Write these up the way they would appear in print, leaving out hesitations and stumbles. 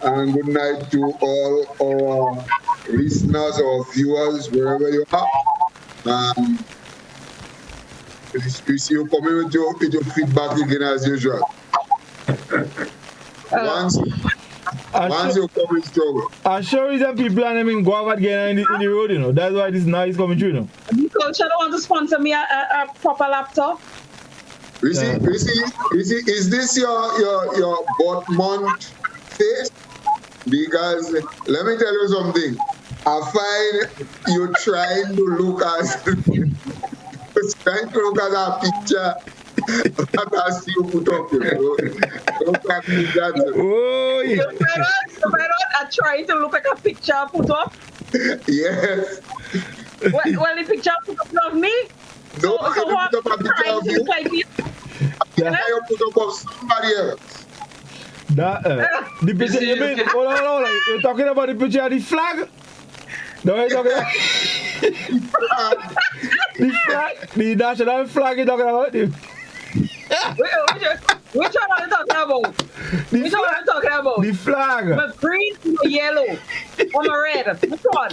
and good night to all our listeners or viewers, wherever you are. We see you coming with your feedback again as usual. Once you come in struggle. I'm sure that people are not go out again in the road, you know. That's why this noise coming through, you know. We Culture don't want to sponsor me a proper laptop. Reece, is this your birth month face? Because let me tell you something. I find you trying to look at a picture that I see you put up. Don't try to that. Oh, yeah. I trying to look like a picture I put up. Yes. Well, the picture put up of me. No, so what? put up a picture of you. Like you. Yeah. You put up of somebody else. The picture, you mean, hold on. You're talking about the picture of the flag? No, you're talking about the flag, the national flag you're talking about? Which one are you talking about? Which one are you talking about? The flag. The green, the yellow, or the red. Which one?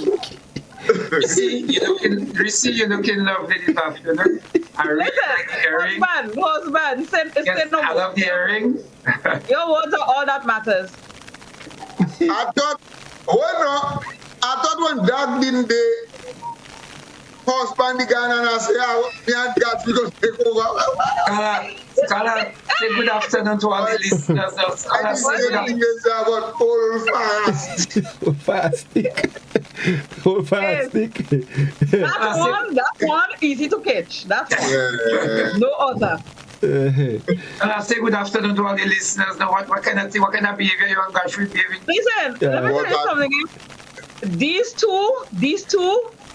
Reece, you looking lovely this afternoon. I really like the earring. Husband, send no I love the earring. Your words are all that matters. I thought when Doug didn't they husband the gun and I say, me and Godfrey going to take over. Scholar, say good afternoon to all the listeners. I just say the thing is about hold fast. Hold fast stick. That one, easy to catch. That's one. No other. Say good afternoon to all the listeners. Now, what kind of behavior you and Godfrey behaving? Listen, let me tell you something. These two,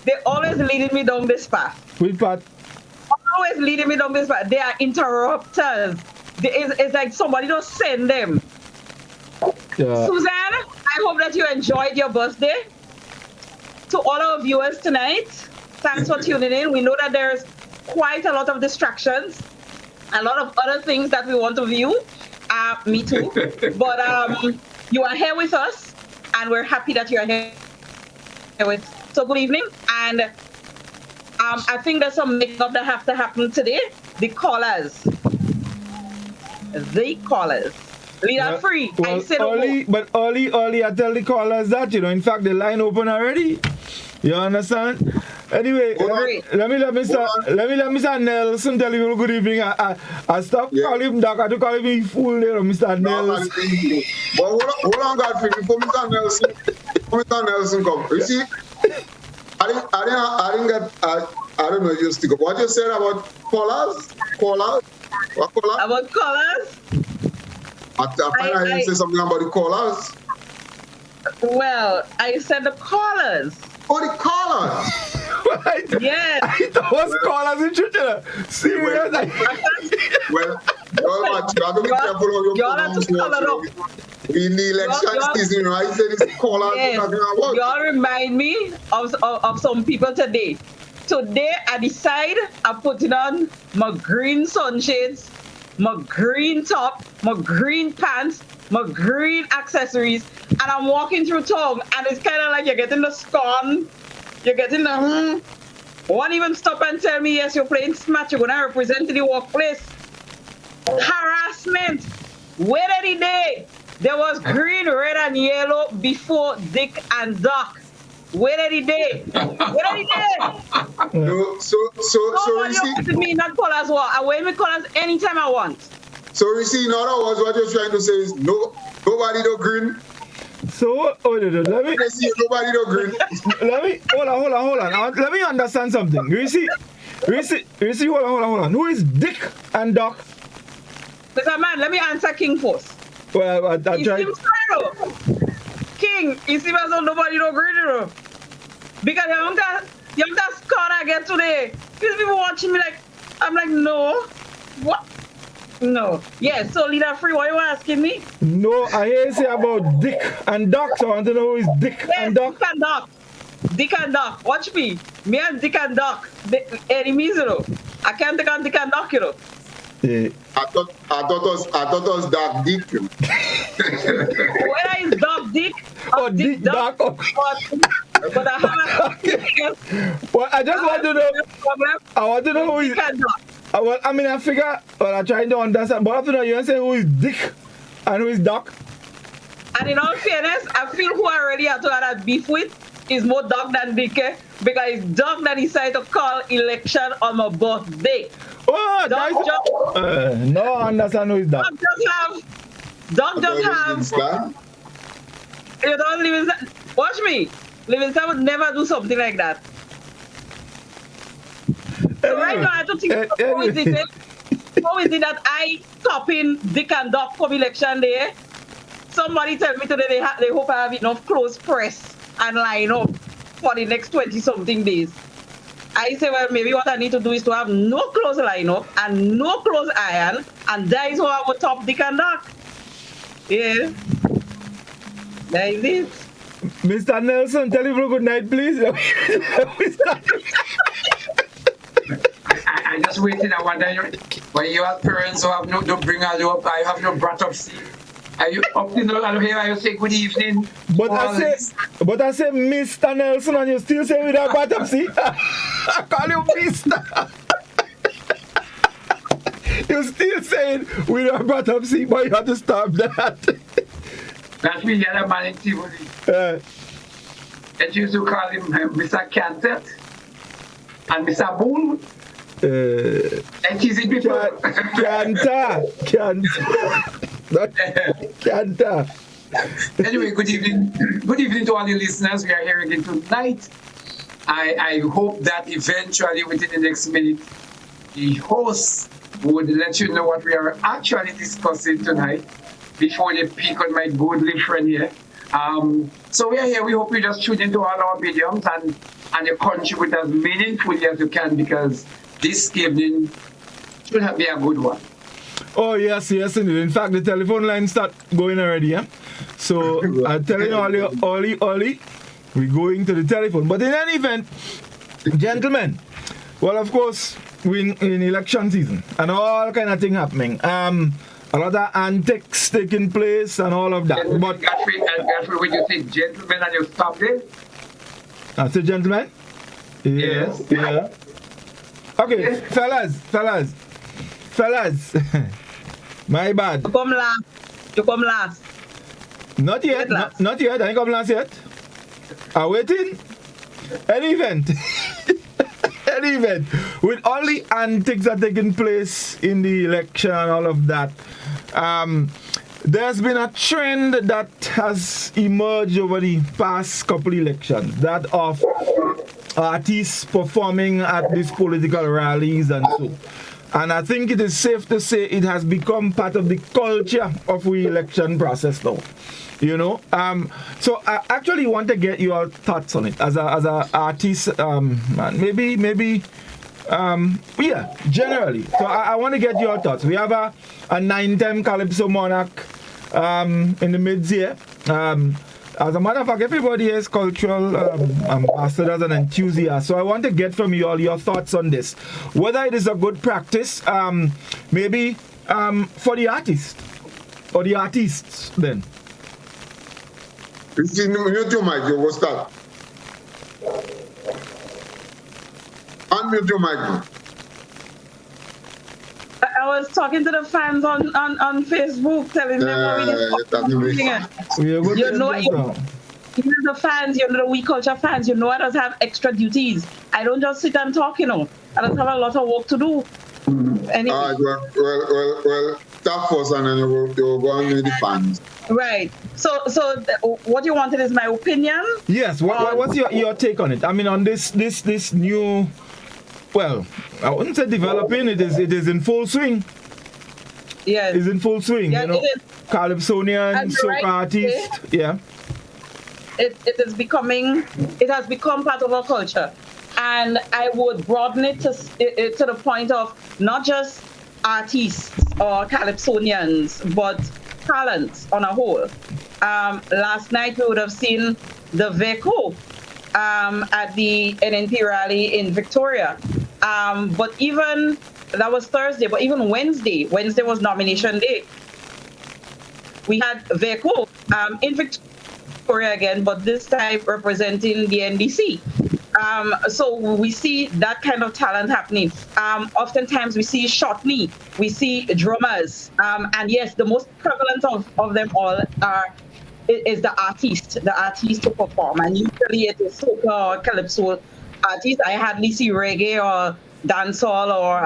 they always leading me down this path. Which path? Always leading me down this path. They are interrupters. It's like somebody don't send them. Yeah. Suzanne, I hope that you enjoyed your birthday. To all our viewers tonight, thanks for tuning in. We know that there's quite a lot of distractions, a lot of other things that we want to view. Me too. But you are here with us, and we're happy that you are here with. So good evening, and I think there's some makeup that have to happen today. The callers. Leader free. Well, I said early, I tell the callers that, you know, in fact, the line open already. You understand? Anyway, let me Mr. Nelson tell you good evening. I stop calling him Doc. I do call him fool there, Mr. Nelson. But hold on, Godfrey, before Mr. Nelson come. You see, I didn't get. I don't know. You stick up. What you said about callers? What callers? About callers? I heard you say something about the callers. Well, I said the callers. Oh, the callers. What? Yes. I thought it was callers in church. Serious? Well, you have to be careful how you pronounce it. In the election season, right? Said it's callers. Yes. Y'all remind me of some people today. Today, I decide I'm putting on my green sunshades, my green top, my green pants, my green accessories, and I'm walking through town, and it's kind of like you're getting the scorn, you're getting the Won't even stop and tell me, yes, you're playing smart, you're going to represent the workplace. Harassment. Where did the day? There was green, red, and yellow before Dick and Doc. Where did the day? Where did the day? So Reece, me not callers what? I wear me callers anytime I want. So Reece, in other words, what you're trying to say is nobody do green. So let me nobody do green. Let me hold on. Let me understand something. Reece, hold on. Who is Dick and Doc? Mr. Man, let me answer King first. Well, I tried. King, you see as though nobody do green, you know. Because you have that score I get today. These people watching me like, I'm like, no. What? No. Yeah, so Leader Free, what you asking me? No, I hear you say about Dick and Doc, so I want to know who is Dick and Doc. Dick and Doc. Dick and Doc. Watch me. Me and Dick and Doc. The enemies, you know. I can't take on Dick and Doc, you know. Yeah. I thought it was Doc Dick. Whether it's Doc Dick. Oh, Dick Duck. But I have a Well, I just want to know. I want to know who is. Well, I mean, I figure. Well, I'm trying to understand. But after that, you say who is Dick and who is Duck. And in all fairness, I feel who I really have to have beef with is more Duck than Dick, because it's Duck that decided to call election on my birthday. Oh, that's no, I understand who is Duck. Duck just have. You don't Livingston. Watch me. Livingston would never do something like that. So right now, I don't think how is it that I top in Dick and Duck for election day? Somebody tell me today they hope I have enough close press and line up for the next 20-something days. I say, well, maybe what I need to do is to have no close lineup and no close iron, and that is how I would top Dick and Duck. Yeah. That is it. Mr. Nelson, tell him good night, please. I just waiting. I wonder when you have parents who have no bring us up. I have no brought up seat. Are you up in the here? I say good evening. But I say Mr. Nelson, and you still say with a bottom seat. I call you Mr. You still saying with a bottom seat, but you have to stop that. That's me, the other man in Tivoli. They used to call him Mr. Cantet and Mr. Boone. And he's in before. Canta. Anyway, good evening. Good evening to all the listeners. We are here again tonight. I hope that eventually within the next minute, the host would let you know what we are actually discussing tonight before they pick on my goodly friend here. So we are here. We hope you just tune into all our videos and you contribute as meaningfully as you can, because this evening should be a good one. Oh, yes, indeed. In fact, the telephone line start going already, yeah? So, I'm telling you, Ollie, we're going to the telephone. But in any event, gentlemen, well, of course, we're in election season and all kind of thing happening. A lot of antics taking place and all of that. But Godfrey, when you say gentlemen and you stop there? I say gentlemen? Yes. Yeah. Okay, fellas. My bad. You come last. Not yet. Not yet. I ain't come last yet. I'm waiting. Any event. With all the antics that are taking place in the election and all of that, there's been a trend that has emerged over the past couple elections, that of artists performing at these political rallies and so. And I think it is safe to say it has become part of the culture of the election process now. You know, so I actually want to get your thoughts on it as a artist, maybe, generally. So I want to get your thoughts. We have a 9-time Calypso monarch in the midst here. As a matter of fact, everybody is cultural ambassadors and enthusiasts. So I want to get from you all your thoughts on this. Whether it is a good practice, maybe for the artist or the artists then. Mute your mic, you will start. Unmute your mic. I was talking to the fans on Facebook, telling them what we did. You know, even the fans, the We Culture fans, I just have extra duties. I don't just sit and talk, I just have a lot of work to do. Anyway. Well, talk first and then you will go on with the fans. Right. So what you wanted is my opinion? Yes. What's your take on it? I mean, on this new, well, I wouldn't say developing. It is in full swing. Yes. It's in full swing. Yes, Calypsonian, soca artist. Yeah. It has become part of our culture, and I would broaden it to the point of not just artists or Calypsonians, but talents on a whole. Last night we would have seen the VECO at the NNP rally in Victoria. But even, that was Thursday, but even Wednesday was nomination day. We had VECO in Victoria. Victoria again, but this time representing the NDC. So we see that kind of talent happening. Oftentimes we see shortney, we see drummers, and yes, the most prevalent of them all is the artist who perform, and usually it is soca or calypso artists. I hardly see reggae or dancehall or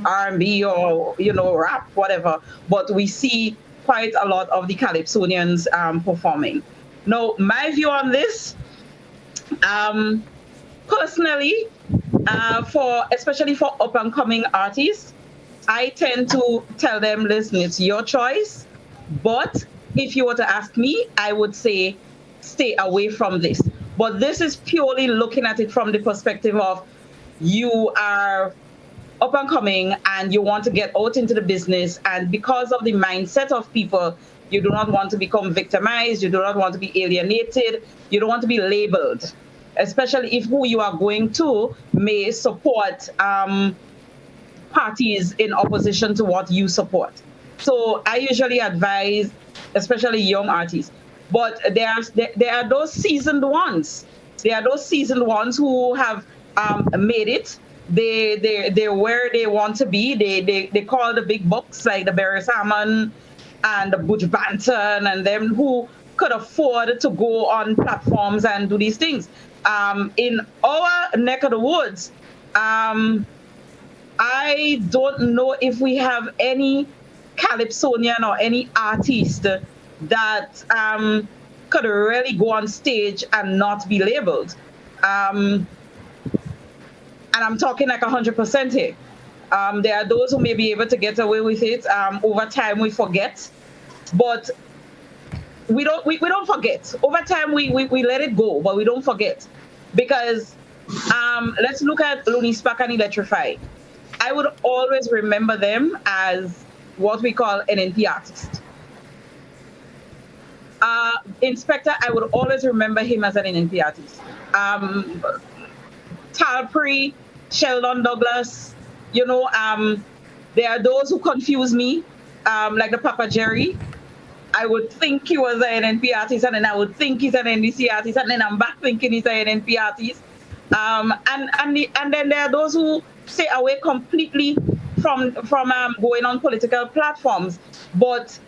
R&B or rap, whatever. But we see quite a lot of the calypsonians performing. Now, my view on this, personally, especially for up and coming artists, I tend to tell them, listen, it's your choice, but if you were to ask me, I would say stay away from this. But this is purely looking at it from the perspective of you are up and coming and you want to get out into the business. And because of the mindset of people, you do not want to become victimized. You do not want to be alienated. You don't want to be labeled, especially if who you are going to may support parties in opposition to what you support. So I usually advise, especially young artists, but there are those seasoned ones. There are those seasoned ones who have made it. They're where they want to be. They call the big bucks like the Barry Salmon and the Butch Banton and them who could afford to go on platforms and do these things. In our neck of the woods, I don't know if we have any calypsonian or any artist that could really go on stage and not be labeled. And I'm talking like 100% here. There are those who may be able to get away with it. Over time, we forget. But we don't forget. Over time, we let it go, but we don't forget. Because let's look at Looney Spark and Electrify. I would always remember them as what we call an NP artist. Inspector, I would always remember him as an NP artist. Talprey, Sheldon Douglas, there are those who confuse me, like the Papa Jerry. I would think he was an NP artist, and then I would think he's an NDC artist, and then I'm back thinking he's an NP artist. And then there are those who stay away completely from going on political platforms, but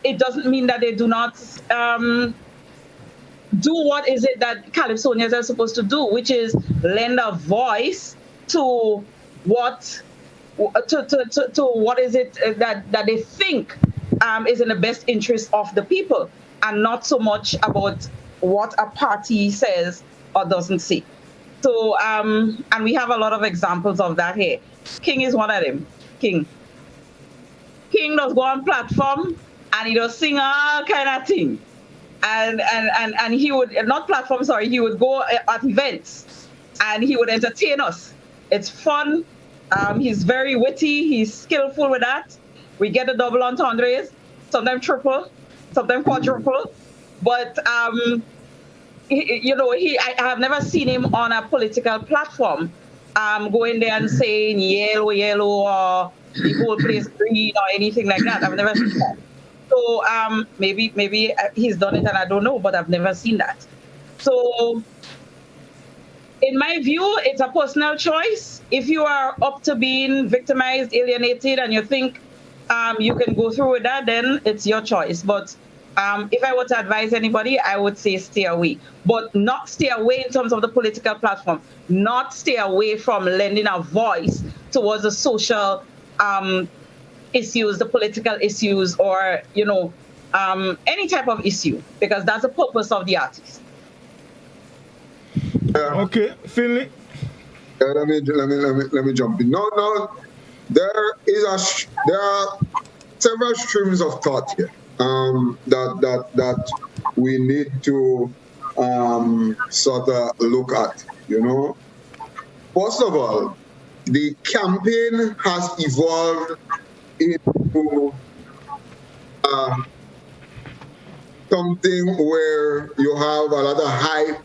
it doesn't mean that they do not do what is it that calypsonians are supposed to do, which is lend a voice to what is it that they think is in the best interest of the people, and not so much about what a party says or doesn't say. So, and we have a lot of examples of that here. King is one of them. King does go on platform and he does sing all kind of thing. And he would, not platform, sorry, he would go at events and he would entertain us. It's fun. He's very witty. He's skillful with that. We get the double entendres, sometimes triple, sometimes quadruple. But, I have never seen him on a political platform going there and saying yellow, or the whole place green or anything like that. I've never seen that. So maybe he's done it and I don't know, but I've never seen that. So in my view, it's a personal choice. If you are up to being victimized, alienated, and you think you can go through with that, then it's your choice. But if I were to advise anybody, I would say stay away. But not stay away in terms of the political platform. Not stay away from lending a voice towards the social issues, the political issues, or any type of issue, because that's the purpose of the artist. Okay, Finley. Let me jump in. No, there are several streams of thought here that we need to sort of look at. First of all, the campaign has evolved into something where you have a lot of hype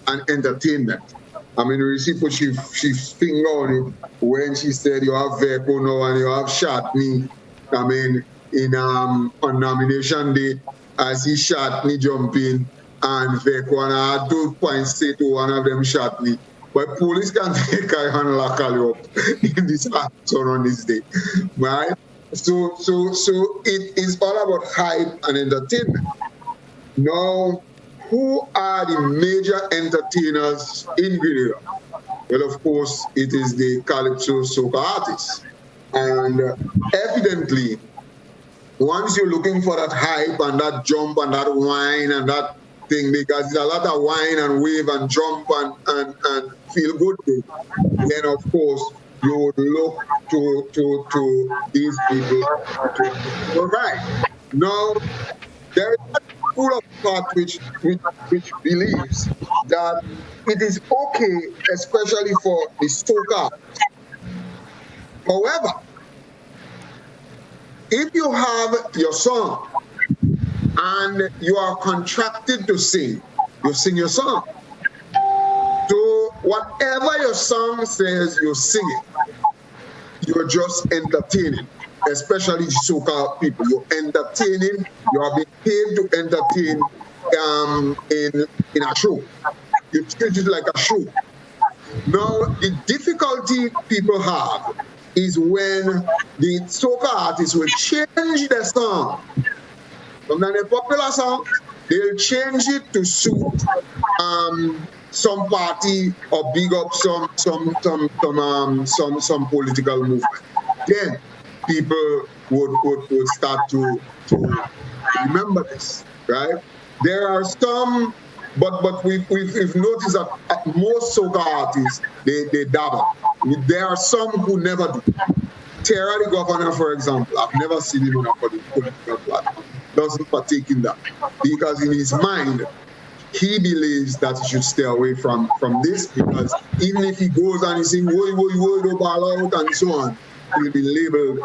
and entertainment. I mean, Reece put she finger on it when she said you have Verco now and you have Shatney. I mean, on nomination day, I see Shatney jumping and vehicle, and I had to point say to one of them shot me. But police can take a and lock you up in this afternoon on this day, right? So it is all about hype and entertainment. Now, who are the major entertainers in Grenada? Well, of course, it is the Calypso soca artists. And evidently, once you're looking for that hype and that jump and that whine and that thing, because there's a lot of whine and wave and jump and feel good thing, then of course you would look to these people to provide. Now, there is a school of thought which believes that it is okay, especially for the soca. However, if you have your song and you are contracted to sing, you sing your song. So whatever your song says, you sing it. You're just entertaining, especially soca people. You're entertaining. You are being paid to entertain in a show. You treat it like a show. Now, the difficulty people have is when the soca artists will change their song. From a popular song, they'll change it to suit some party or big up some political movement. Then people would start to remember this, right? There are some, but we've noticed that most soca artists they dabble. There are some who never do. Terra the Governor, for example, I've never seen him on a political platform. Doesn't partake in that because in his mind he believes that he should stay away from this, because even if he goes and he sings "Woy woy woy do ball out" and so on, he'll be labeled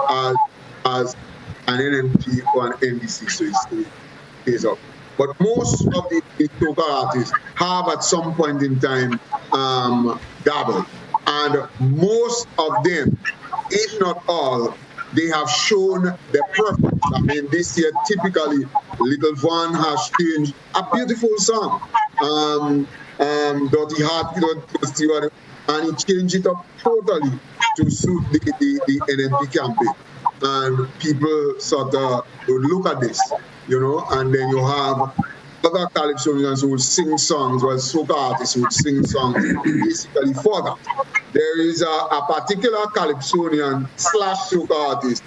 as an NMP or an NDC, so he stays up. But most of the soca artists have at some point in time dabbled, and most of them, if not all, they have shown their preference. I mean, this year, typically, Little Von has changed a beautiful song. Dirty Heart, and he changed it up totally to suit the NNP campaign. And people sort of would look at this, and then you have other calypsonians who would sing songs, while soca artists would sing songs basically for that. There is a particular calypsonian / soca artist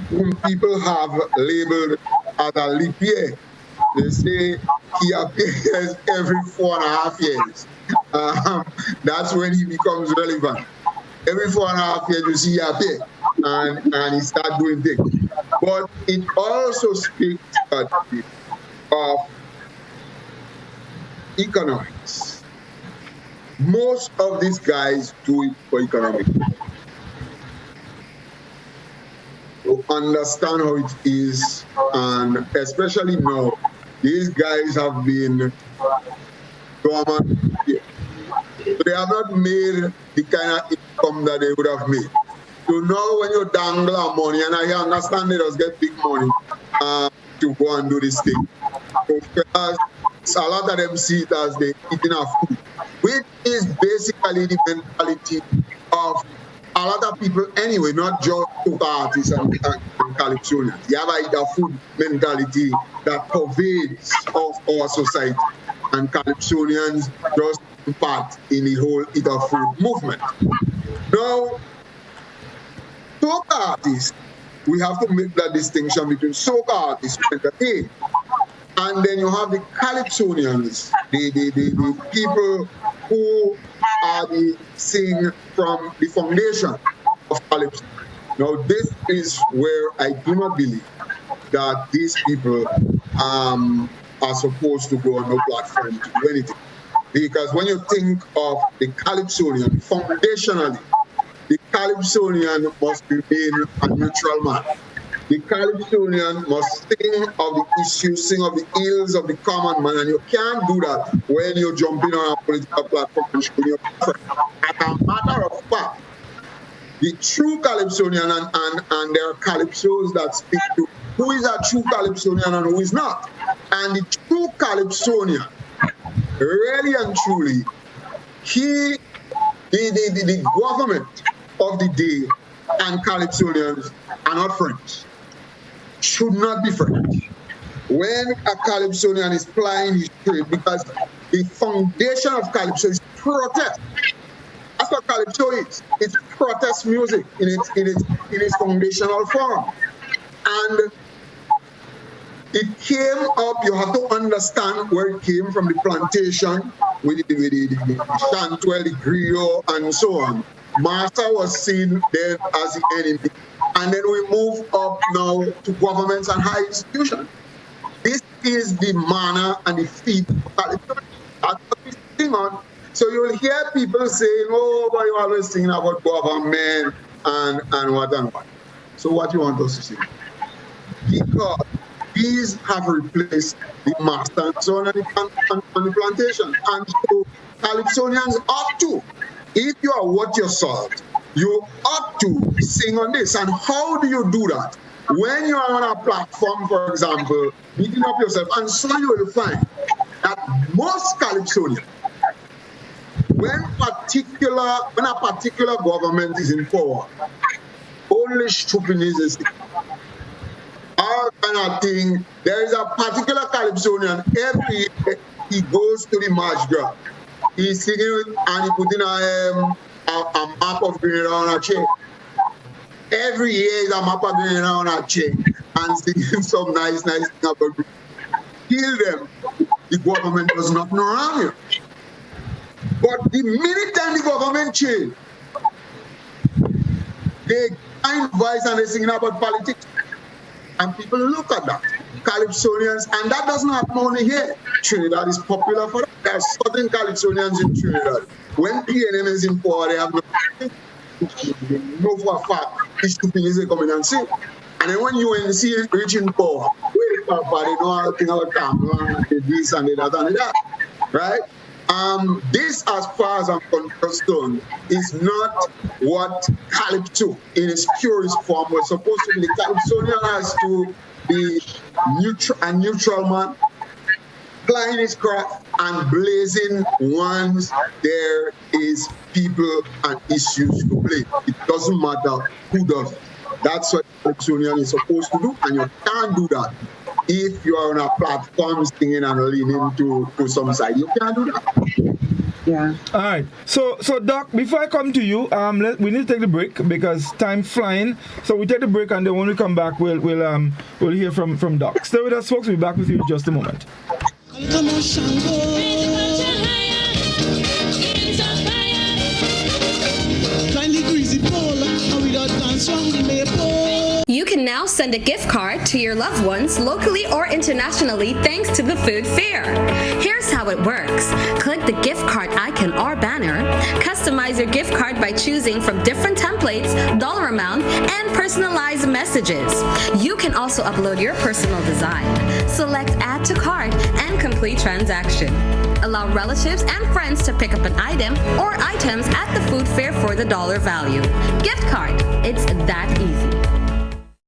whom people have labeled as a leap year. They say he appears every 4.5 years. That's when he becomes relevant. Every 4.5 years you see he appear and he start doing things. But it also speaks of economics. Most of these guys do it for economics. To understand how it is, and especially now, these guys have been dormant. So they have not made the kind of income that they would have made. So now when you dangle money, and I understand they just get big money to go and do this thing. So a lot of them see it as they eat enough food, which is basically the mentality of a lot of people anyway, not just soca artists and calypsonians. You have a food mentality that pervades of our society, and calypsonians just part in the whole eat of food movement. Now, soca artists, we have to make that distinction between soca artists who entertain, and then you have the calypsonians, the people who are the sing from the foundation of calypso. Now, this is where I do not believe that these people are supposed to go on no platform to do anything. Because when you think of the calypsonian, foundationally, the calypsonian must remain a neutral man. The calypsonian must sing of the issues, sing of the ills of the common man, and you can't do that when you're jumping on a political platform and showing your preference. As a matter of fact, the true calypsonian and there are calypsos that speak to who is a true calypsonian and who is not. And the true calypsonian really and truly, the government of the day and Calypsonians are not friends. Should not be friends. When a Calypsonian is plying his trade, because the foundation of Calypso is protest. That's what Calypso is. It's protest music in its foundational form. And it came up, you have to understand where it came from, the plantation, with the Chantuel, the griot, and so on. Master was seen then as the enemy. And then we move up now to governments and high institutions. This is the manner and the feet of Calypso. That's what we sing on. So you'll hear people saying, oh, but you're always singing about government and what and what. So what you want us to say? Because these have replaced the master and so on and the plantation. And so Calypsonians ought to, if you are what you're salt, you ought to sing on this. And how do you do that? When you are on a platform, for example, beating up yourself, and so you will find that most Calypsonians, when a particular government is in power, only stupidness is all kind of thing. There is a particular Calypsonian, every year he goes to the March ground. He's singing and he put in a map of green around a chain. Every year is a map of green around a chain and singing some nice thing about green. Kill them. The government does not know around you. But the minute time the government change, they find voice and they're singing about politics. And people look at that. Calypsonians, and that doesn't happen only here. Trinidad is popular for that. There are certain Calypsonians in Trinidad. When PNM is in power, they have no for a fact. These two things they come in and sing. And then when UNC reach in power, they know how to think about Tamla, this and that and that. Right? This, as far as I'm concerned, is not what Calypso in its purest form was supposed to be. The Calypsonian has to be a neutral man, plying his craft and blazing once there is people and issues to blame. It doesn't matter who does it. That's what Calypsonian is supposed to do, and you can't do that if you are on a platform singing and leaning to some side. You can't do that. Yeah. All right. So Doc, before I come to you, we need to take the break because time's flying. So we take the break, and then when we come back, we'll hear from Doc. Stay with us, folks. We'll be back with you in just a moment. Come on, Shango. Kindly greasy pole, and we don't dance round the maple. You can now send a gift card to your loved ones locally or internationally thanks to the food fair. Here's how it works. Click the gift card icon or banner. Customize your gift card by choosing from different templates, dollar amount, and personalized messages. You can also upload your personal design. Select Add to Cart and complete transaction. Allow relatives and friends to pick up an item or items at the food fair for the dollar value. Gift card. It's that easy.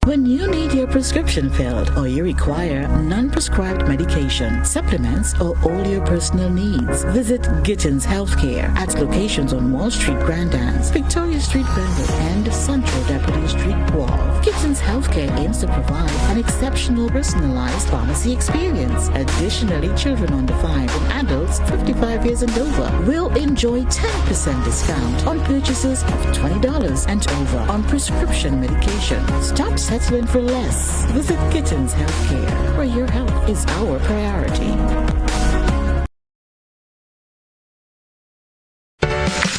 When you need your prescription filled or you require non-prescribed medication, supplements, or all your personal needs, visit Gittins Healthcare at locations on Wall Street, Grand Anse, Victoria Street, Glendale, and Central Deputy Street, Wharf. Gittins Healthcare aims to provide an exceptional personalized pharmacy experience. Additionally, children under 5 and adults 55 years and over will enjoy 10% discount on purchases of $20 and over on prescription medication. Stop settling for less. Visit Gittins Healthcare, where your health is our priority.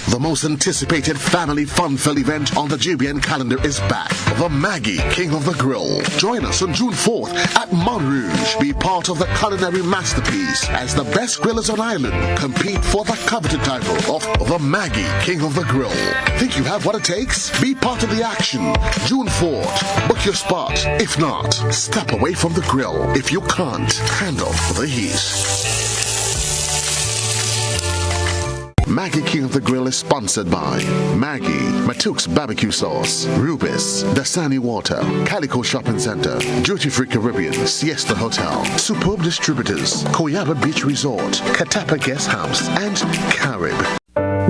The most anticipated family fun-filled event on the GBN calendar is back. The Maggie King of the Grill. Join us on June 4th at Montrouge. Be part of the culinary masterpiece as the best grillers on island compete for the coveted title of the Maggie King of the Grill. Think you have what it takes? Be part of the action. June 4th. Book your spot. If not, step away from the grill. If you can't handle the heat. Maggie King of the Grill is sponsored by Maggie, Matook's Barbecue Sauce, Rubis, Dasani Water, Calico Shopping Center, Duty Free Caribbean, Siesta Hotel, Superb Distributors, Koyaba Beach Resort, Katapa Guest House, and Carib.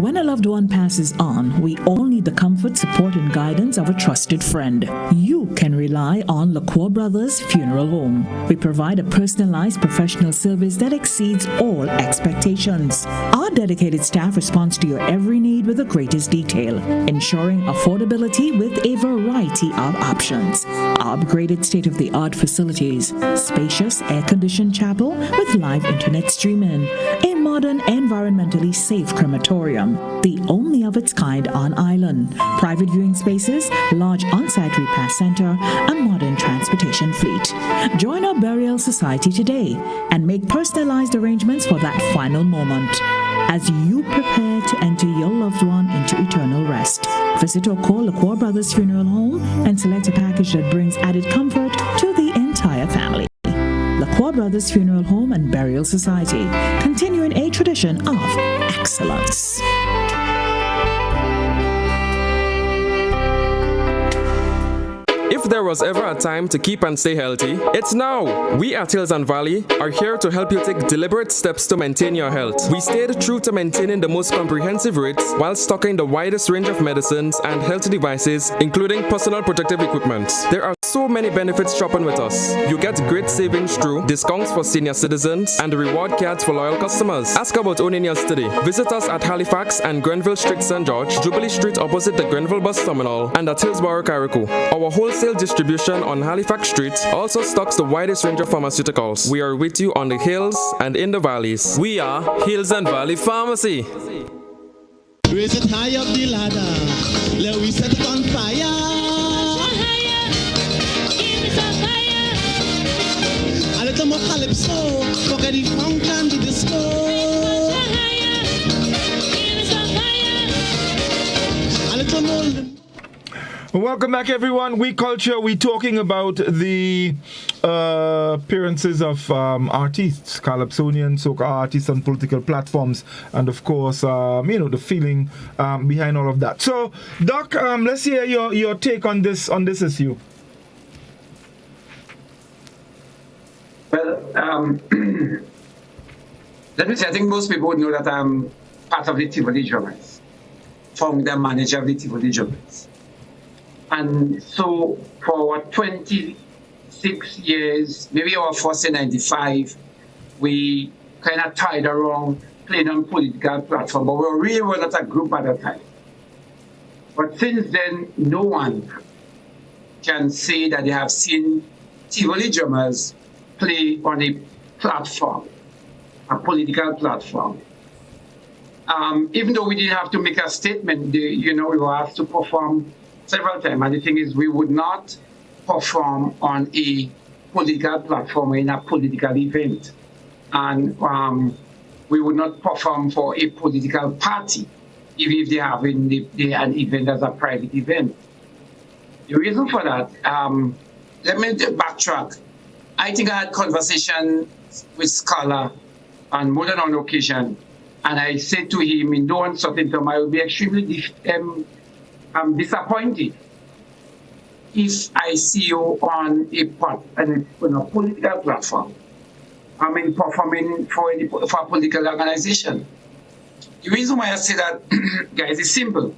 When a loved one passes on, we all need the comfort, support, and guidance of a trusted friend. You can rely on LaCour Brothers Funeral Home. We provide a personalized professional service that exceeds all expectations. Our dedicated staff responds to your every need with the greatest detail, ensuring affordability with a variety of options. Our upgraded state-of-the-art facilities, spacious air-conditioned chapel with live internet streaming, a modern, environmentally safe crematorium, the only of its kind on island, private viewing spaces, large on-site repast center, a modern transportation fleet. Join our burial society today and make personalized arrangements for that final moment as you prepare to enter your loved one into eternal rest. Visit or call LaCour Brothers Funeral Home and select a package that brings added comfort to the entire family. LaCour Brothers Funeral Home and Burial Society, continuing a tradition of excellence. If there was ever a time to keep and stay healthy, it's now! We at Hills and Valley are here to help you take deliberate steps to maintain your health. We stayed true to maintaining the most comprehensive rates while stocking the widest range of medicines and health devices, including personal protective equipment. There are so many benefits shopping with us. You get great savings through discounts for senior citizens and reward cards for loyal customers. Ask about owning yours today. Visit us at Halifax and Grenville Street, St. George, Jubilee Street opposite the Grenville Bus Terminal, and at Hillsborough, Carriacou. Our wholesale distribution on Halifax Street also stocks the widest range of pharmaceuticals. We are with you on the hills and in the valleys. We are Hills and Valley Pharmacy. Raise it high up the ladder. Let we set it on fire. A little more calypso. Forget the funk and the disco. A little more. Welcome back, everyone. We Culture. We're talking about the appearances of artists, calypsonian, soca artists on political platforms, and of course, the feeling behind all of that. So, Doc, let's hear your take on this issue. Well, let me say, I think most people would know that I'm part of the Tivoli Drummers, founder and manager of the Tivoli Drummers. And so for 26 years, maybe our first in 95, we kind of tied around playing on political platform, but we really were not a group at that time. But since then, no one can say that they have seen Tivoli Drummers play on a platform, a political platform. Even though we didn't have to make a statement, we were asked to perform several times, and the thing is, we would not perform on a political platform or in a political event, and we would not perform for a political party, even if they have an event as a private event. The reason for that, let me backtrack. I think I had conversation with Scholar on more than one occasion, and I said to him in no uncertain term, I would be extremely I'm disappointed if I see you on a political platform. Performing for a political organization. The reason why I say that, guys, is simple.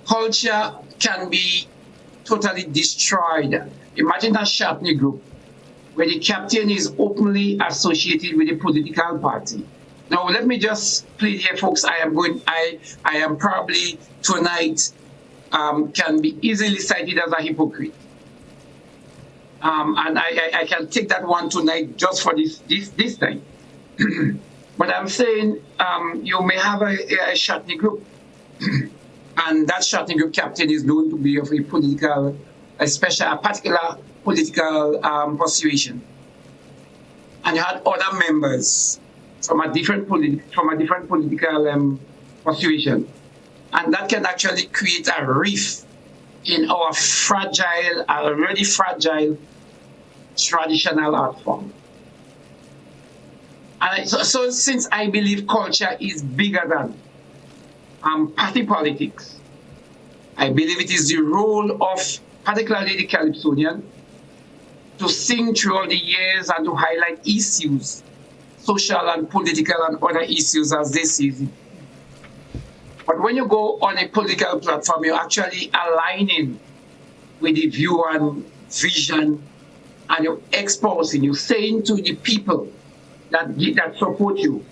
Culture can be totally destroyed. Imagine a Shatney group where the captain is openly associated with a political party. Now, let me just plead here, folks. I am probably tonight can be easily cited as a hypocrite. And I can take that one tonight just for this time. But I'm saying you may have a Shatney group. And that Shatney group captain is known to be of a political, a particular political persuasion. And you had other members from a different political persuasion. And that can actually create a rift in our already fragile traditional art form. And so since I believe culture is bigger than party politics, I believe it is the role of particularly the Calypsonian to sing throughout the years and to highlight issues, social and political and other issues as they see it. But when you go on a political platform, you're actually aligning with the view and vision, and you're exposing, you're saying to the people that support you,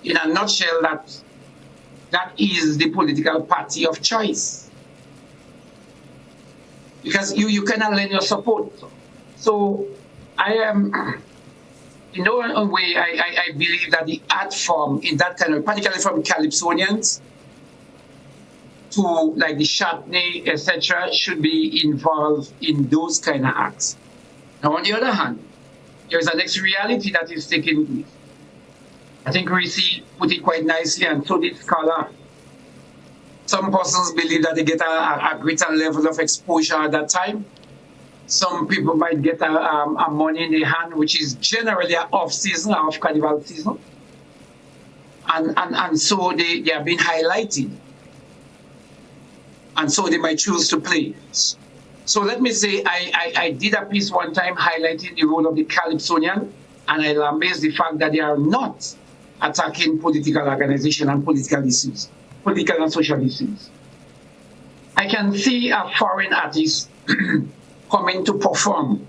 in a nutshell, that is the political party of choice. Because you cannot lend your support. So I am, in no way, I believe that the art form in that kind of, particularly from Calypsonians to like the Chutney, etc., should be involved in those kind of acts. Now, on the other hand, there is a next reality that is taking place. I think Reece put it quite nicely, and so did Scholar. Some persons believe that they get a greater level of exposure at that time. Some people might get a money in their hand, which is generally off-season, off-carnival season. And so they are being highlighted. And so they might choose to play. So let me say, I did a piece one time highlighting the role of the Calypsonian, and I lambast the fact that they are not attacking political organization and political issues, political and social issues. I can see a foreign artist coming to perform.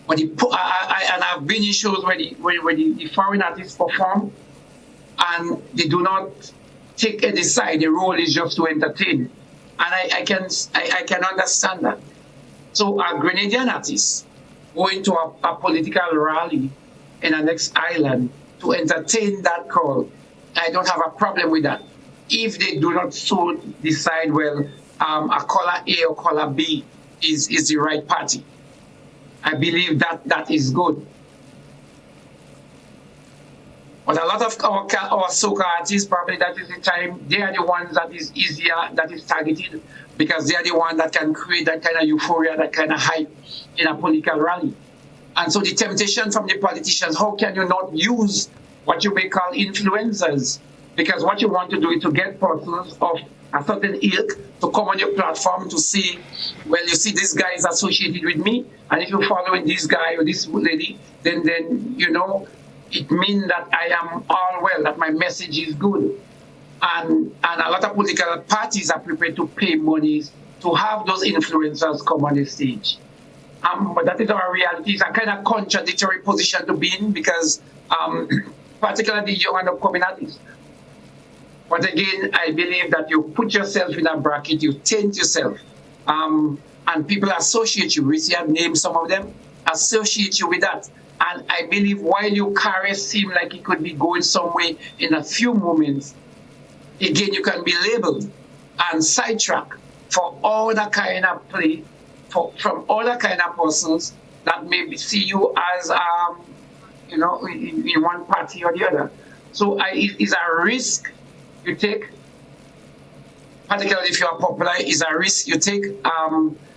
But and I've been in shows where the foreign artists perform and they do not take a side. The role is just to entertain. And I can understand that. So a Grenadian artist going to a political rally in the next island to entertain that crowd, I don't have a problem with that. If they do not so decide, well, a color A or color B is the right party. I believe that is good. But a lot of our soca artists, probably that is the time, they are the ones that is easier, that is targeted, because they are the ones that can create that kind of euphoria, that kind of hype in a political rally. And so the temptation from the politicians, how can you not use what you may call influencers? Because what you want to do is to get persons of a certain ilk to come on your platform to say, well, you see, this guy is associated with me, and if you're following this guy or this lady, then you know, it means that I am all well, that my message is good. And a lot of political parties are prepared to pay money to have those influencers come on the stage. But that is our reality. It's a kind of contradictory position to be in, because particularly the young and upcoming artists. But again, I believe that you put yourself in a bracket, you taint yourself, and people associate you. Reece had named some of them, associate you with that. And I believe while your career seems like it could be going somewhere in a few moments, again, you can be labeled and sidetracked for all that kind of play, from all that kind of persons that maybe see you as, you know, in one party or the other. So it's a risk you take, particularly if you are popular, is a risk you take,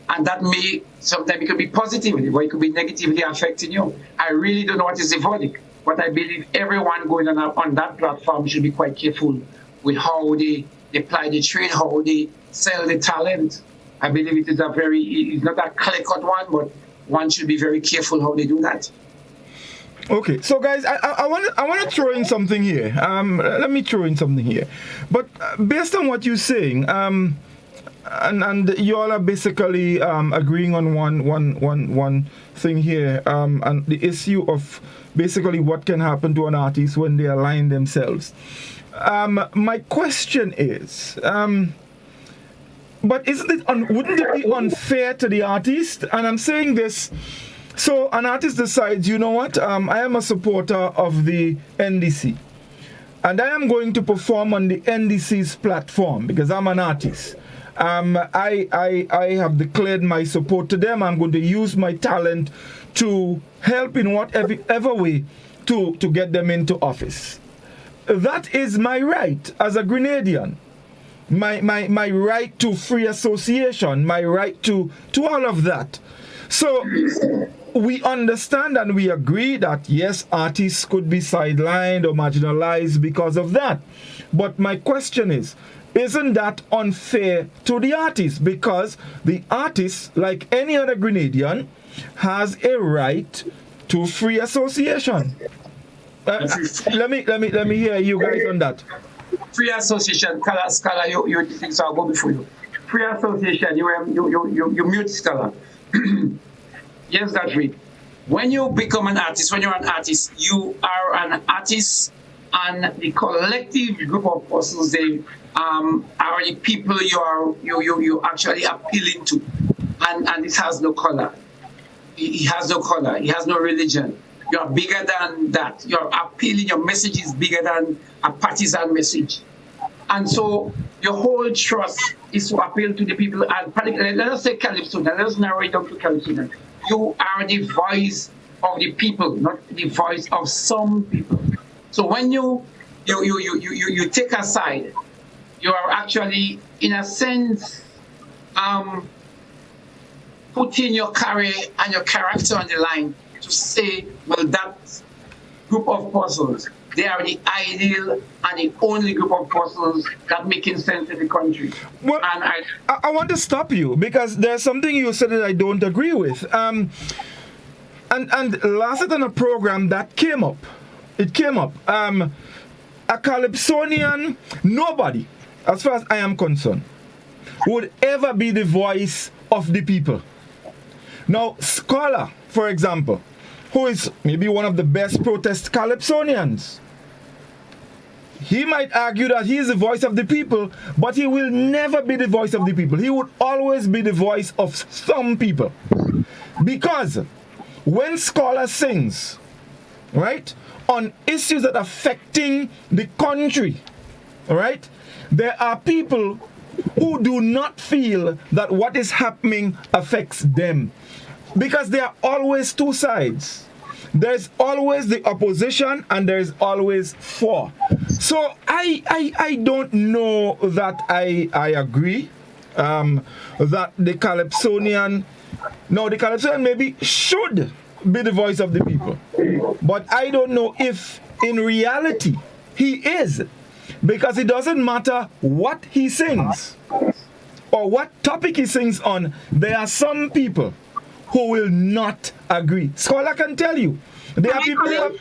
and that may, sometimes it could be positively, or it could be negatively affecting you. I really don't know what is the verdict, but I believe everyone going on that platform should be quite careful with how they apply the trade, how they sell the talent. I believe it's not a clear-cut one, but one should be very careful how they do that. Okay, so guys, I want to throw in something here. Let me throw in something here. But based on what you're saying, and you all are basically agreeing on one thing here, and the issue of basically what can happen to an artist when they align themselves. My question is, but wouldn't it be unfair to the artist? And I'm saying this. So an artist decides, you know what, I am a supporter of the NDC, and I am going to perform on the NDC's platform because I'm an artist. I have declared my support to them. I'm going to use my talent to help in whatever way to get them into office. That is my right as a Grenadian. My right to free association, my right to all of that. So we understand and we agree that yes, artists could be sidelined or marginalized because of that. But my question is, isn't that unfair to the artist? Because the artist, like any other Grenadian, has a right to free association. Let me hear you guys on that. Free association, Scholar, you think so? I'll go before you. Free association, you mute Scholar. Yes, Godfrey. When you become an artist, when you're an artist, you are an artist, and the collective group of persons, they are the people you actually appealing to, and this has no color. It has no color. It has no religion. You are bigger than that. Your appealing, your message is bigger than a partisan message. And so your whole trust is to appeal to the people, and particularly, let us say Calypso, let us narrow it down to Calypso. You are the voice of the people, not the voice of some people. So when you take a side, you are actually, in a sense, putting your career and your character on the line to say, well, that group of persons, they are the ideal and the only group of persons that making sense in the country. Well, and I want to stop you because there's something you said that I don't agree with. And last night on a program that came up, a Calypsonian, nobody, as far as I am concerned, would ever be the voice of the people. Now, Scholar, for example, who is maybe one of the best protest Calypsonians, he might argue that he is the voice of the people, but he will never be the voice of the people. He would always be the voice of some people. Because when Scholar sings, right, on issues that are affecting the country, right, there are people who do not feel that what is happening affects them. Because there are always two sides. There's always the opposition and there's always for. So I don't know that I agree that the Calypsonian maybe should be the voice of the people. But I don't know if in reality he is. Because it doesn't matter what he sings or what topic he sings on, there are some people who will not agree. Scholar can tell you. There are people, hold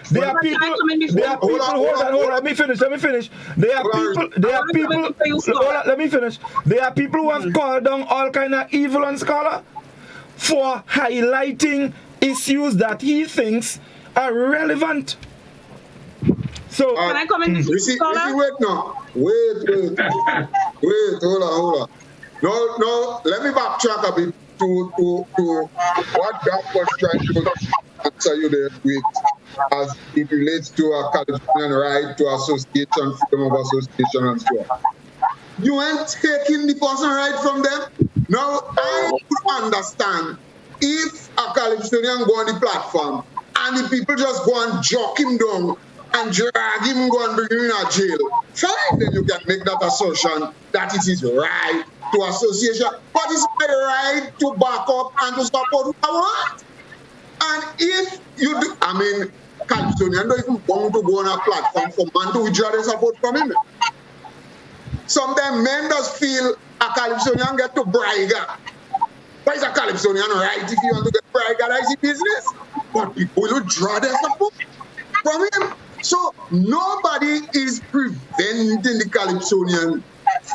on, let me finish. There are people who have called down all kind of evil on Scholar for highlighting issues that he thinks are relevant. So can I come in? Wait now. Wait, hold on. No, let me backtrack a bit to what Doc was trying to answer you there with, as it relates to a Californian right to association, freedom of association, and so on. You ain't taking the person right from them. Now, I would understand if a Calypsonian go on the platform and the people just go and jock him down and drag him, go and bring him in a jail. Fine, then you can make that assertion that it is right to association, but it's my right to back up and to support what I want. And if you do, I mean, Calypsonian don't even want to go on a platform for man to withdraw their support from him. Sometimes men just feel a Calypsonian get to brag. But it's a Calypsonian right if you want to get brag, that's the business. But people will draw their support from him. So nobody is preventing the Calypsonian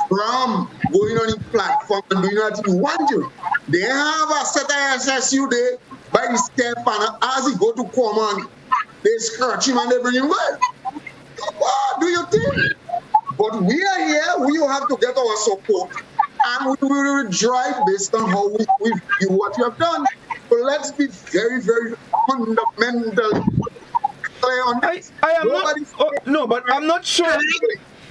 from going on the platform and doing what you want to. They have a set of SSU there by the step, and as he go to command, they scratch him and they bring him back. What do you think? But we are here, we have to get our support, and we will drive based on how we view what you have done. But let's be very, very fundamental. I'm not sure.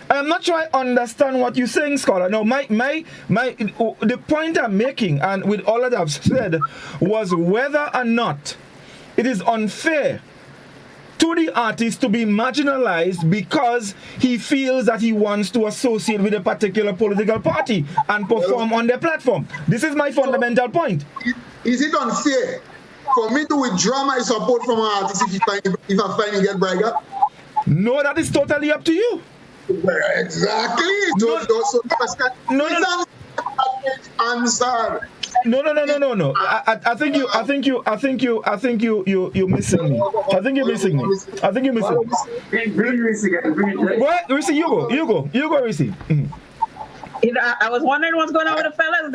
I'm not sure I understand what you're saying, Scholar. No, the point I'm making, and with all that I've said, was whether or not it is unfair to the artist to be marginalized because he feels that he wants to associate with a particular political party and perform on their platform. This is my fundamental point. is it unfair for me to withdraw my support from an artist if I find you get bragger? No, that is totally up to you. Exactly. No. Answer. No. I think you're missing me. I think you're missing me. Bring Reece again. What? Reece, you go, Reece. Mm-hmm. I was wondering what's going on with the fellas.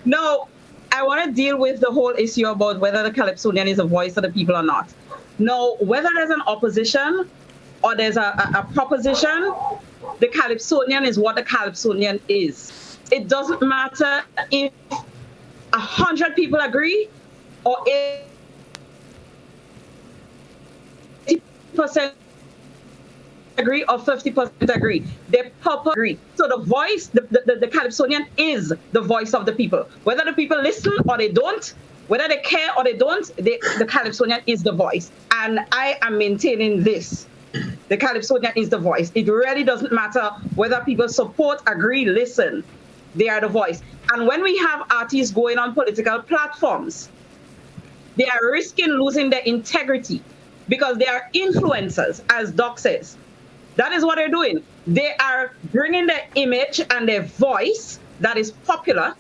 No, I want to deal with the whole issue about whether the Calypsonian is a voice of the people or not. No, whether there's an opposition or there's a proposition, the Calypsonian is what the Calypsonian is. It doesn't matter if 100 people agree or 80% agree or 50% agree. They pop agree. So the voice, the Calypsonian is the voice of the people. Whether the people listen or they don't, whether they care or they don't, the Calypsonian is the voice. And I am maintaining this. The Calypsonian is the voice. It really doesn't matter whether people support, agree, listen. They are the voice. And when we have artists going on political platforms, they are risking losing their integrity because they are influencers, as Doc says. That is what they're doing. They are bringing their image and their voice that is popular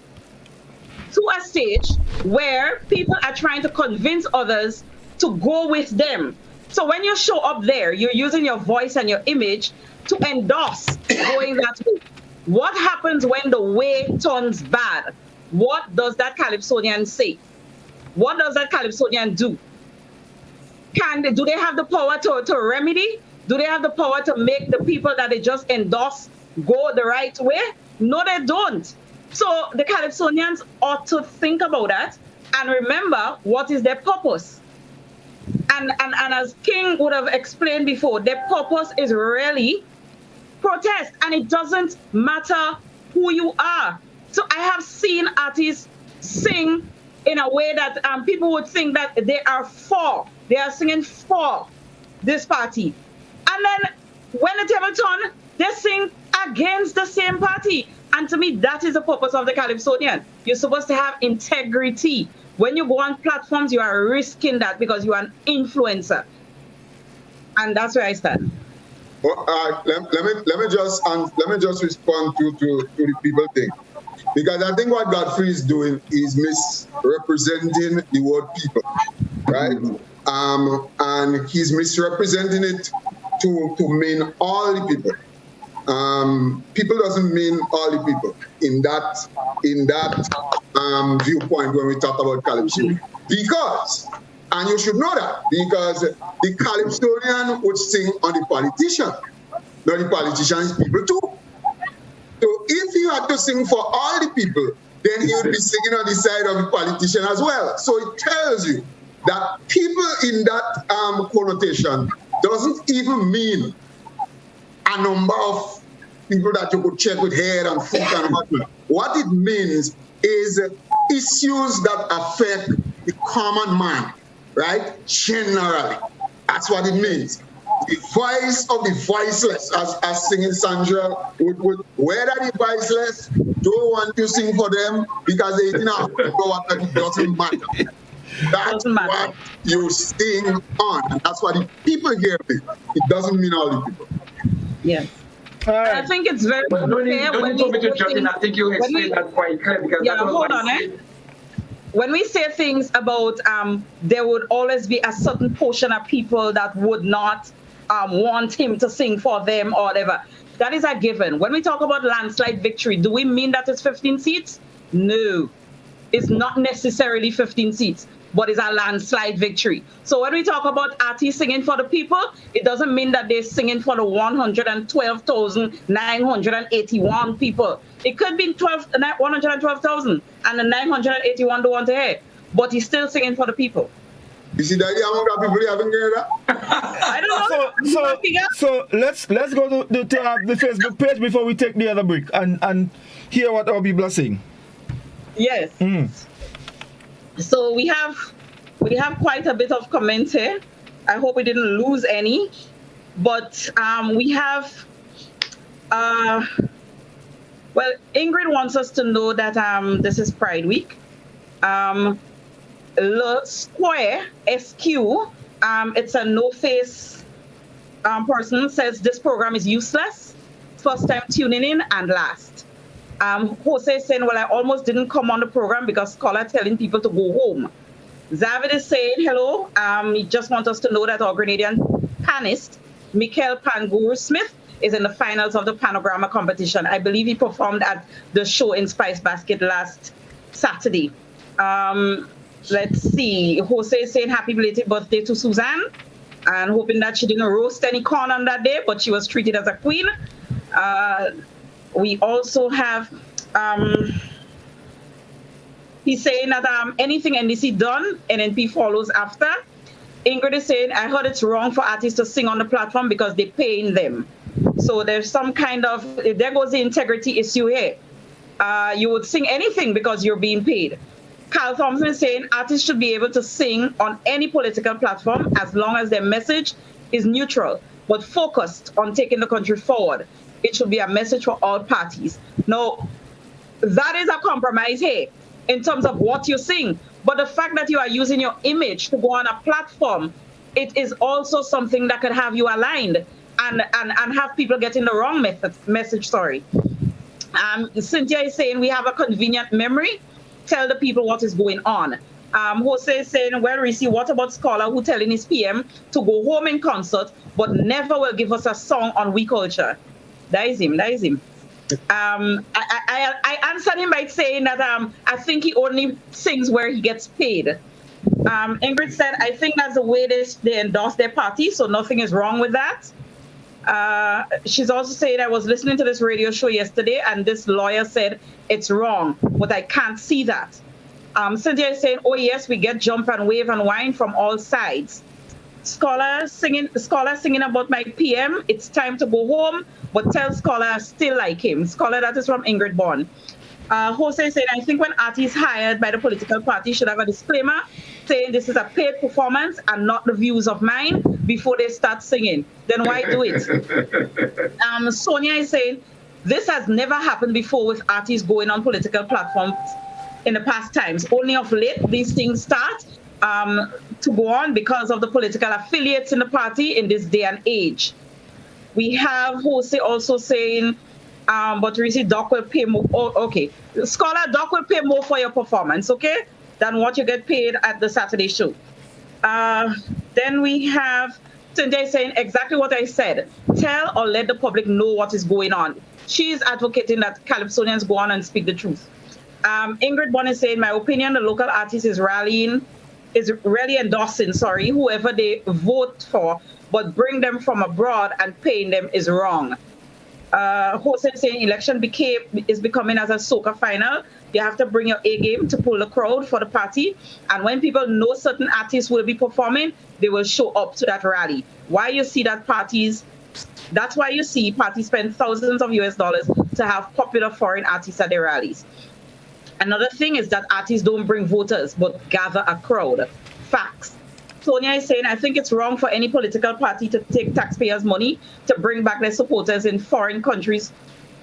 to a stage where people are trying to convince others to go with them. So when you show up there, you're using your voice and your image to endorse going that way. What happens when the way turns bad? What does that Calypsonian say? What does that Calypsonian do? Do they have the power to remedy? Do they have the power to make the people that they just endorse go the right way? No, they don't. So the Calypsonians ought to think about that and remember what is their purpose. And as King would have explained before, their purpose is really protest, and it doesn't matter who you are. So I have seen artists sing in a way that people would think that they are singing for this party. And then when the table turn, they sing against the same party. And to me, that is the purpose of the Calypsonian. You're supposed to have integrity. When you go on platforms, you are risking that because you are an influencer. And that's where I stand. Well, let me just respond to the people thing, because I think what Godfrey is doing is misrepresenting the word people, right? And he's misrepresenting it to mean all the people. People doesn't mean all the people in that viewpoint when we talk about Calypsonian. Because, and you should know that, because the Calypsonian would sing on the politician. Now the politician is people too. So if you had to sing for all the people, then you would be singing on the side of the politician as well. So it tells you that people in that connotation doesn't even mean a number of people that you could check with hair and foot and whatnot. What it means is issues that affect the common man, right? Generally. That's what it means. The voice of the voiceless, as singing Sandra would whether the voiceless don't want to sing for them because they didn't have to go after it doesn't matter. That's what you sing on. And that's what the people hear. It doesn't mean all the people. Yes. Right. I think it's very fair. Don't tell me to judge in. I think you explained that quite clearly. Because hold on. When we say things about there would always be a certain portion of people that would not want him to sing for them or whatever, that is a given. When we talk about landslide victory, do we mean that it's 15 seats? No. It's not necessarily 15 seats, but it's a landslide victory. So when we talk about artists singing for the people, it doesn't mean that they're singing for the 112,981 people. It could be 112,000 and the 981 don't want to hear, but he's still singing for the people. You see that amount of people haven't heard that? I don't know. So let's go to the Facebook page before we take the other break and hear what our people are saying. Yes. So we have quite a bit of comments here. I hope we didn't lose any, but we have Well, Ingrid wants us to know that this is Pride Week. Le Square SQ, it's a no-face person, says this program is useless. First time tuning in and last. Jose is saying, well, I almost didn't come on the program because Scholar telling people to go home. Zavid is saying, hello. He just wants us to know that our Grenadian panelist, Michael Pangur Smith, is in the finals of the Panorama competition. I believe he performed at the show in Spice Basket last Saturday. Let's see. Jose is saying happy belated birthday to Suzanne and hoping that she didn't roast any corn on that day, but she was treated as a queen. We also have, he's saying that anything NDC done, NNP follows after. Ingrid is saying, I heard it's wrong for artists to sing on the platform because they're paying them. So there's some kind of, there goes the integrity issue here. You would sing anything because you're being paid. Carl Thompson is saying artists should be able to sing on any political platform as long as their message is neutral, but focused on taking the country forward. It should be a message for all parties. Now, that is a compromise here in terms of what you sing. But the fact that you are using your image to go on a platform, it is also something that could have you aligned and have people getting the wrong message. Cynthia is saying we have a convenient memory. Tell the people what is going on. Jose is saying, well, Reece, what about Scholar who telling his PM to go home in concert, but never will give us a song on We Culture? That is him. I answered him by saying that I think he only sings where he gets paid. Ingrid said, I think that's the way they endorse their party, so nothing is wrong with that. She's also saying, I was listening to this radio show yesterday, and this lawyer said it's wrong, but I can't see that. Cynthia is saying, oh yes, we get jump and wave and whine from all sides. Scholar singing about my PM, it's time to go home, but tell Scholar I still like him. Scholar, that is from Ingrid Bond. Jose said, I think when artists hired by the political party should have a disclaimer saying this is a paid performance and not the views of mine before they start singing. Then why do it? Sonia is saying, this has never happened before with artists going on political platforms in the past times. Only of late, these things start to go on because of the political affiliates in the party in this day and age. We have Jose also saying, but Reece, Doc will pay more. Oh, okay. Scholar, Doc will pay more for your performance, okay, than what you get paid at the Saturday show. Then we have Cynthia saying exactly what I said. Tell or let the public know what is going on. She's advocating that Calypsonians go on and speak the truth. Ingrid Bonn is saying, my opinion, the local artist is really endorsing, whoever they vote for, but bring them from abroad and paying them is wrong. Jose saying election is becoming as a soccer final. You have to bring your A game to pull the crowd for the party. And when people know certain artists will be performing, they will show up to that rally. That's why you see parties spend thousands of US dollars to have popular foreign artists at their rallies. Another thing is that artists don't bring voters, but gather a crowd. Facts. Sonia is saying, I think it's wrong for any political party to take taxpayers' money to bring back their supporters in foreign countries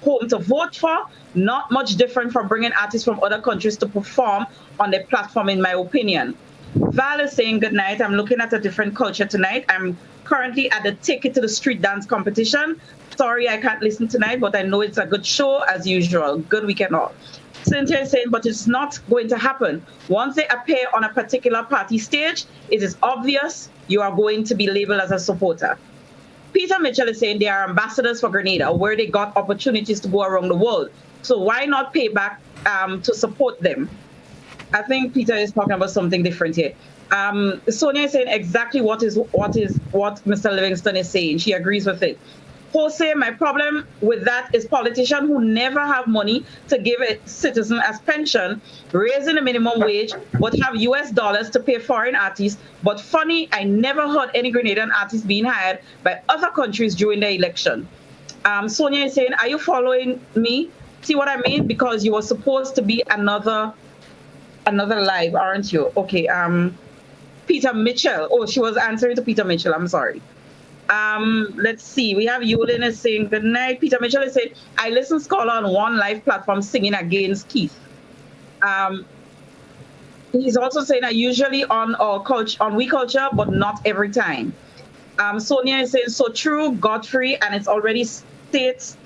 home to vote for. Not much different from bringing artists from other countries to perform on their platform, in my opinion. Val is saying, good night. I'm looking at a different culture tonight. I'm currently at the Take It to the Street dance competition. Sorry, I can't listen tonight, but I know it's a good show as usual. Good weekend all. Cynthia is saying, but it's not going to happen. Once they appear on a particular party stage, it is obvious you are going to be labeled as a supporter. Peter Mitchell is saying they are ambassadors for Grenada, where they got opportunities to go around the world. So why not pay back to support them? I think Peter is talking about something different here. Sonia is saying exactly what Mr. Livingston is saying. She agrees with it. Jose, my problem with that is politicians who never have money to give a citizen as pension, raising the minimum wage, but have US dollars to pay foreign artists. But funny, I never heard any Grenadian artists being hired by other countries during the election. Sonia is saying, are you following me? See what I mean? Because you were supposed to be another live, aren't you? Okay. Peter Mitchell. Oh, she was answering to Peter Mitchell. I'm sorry. Let's see. We have Yulin is saying good night. Peter Mitchell is saying, I listen Scholar on one live platform singing against Keith. He's also saying that usually on We Culture, but not every time. Sonia is saying, so true, Godfrey, and it's already states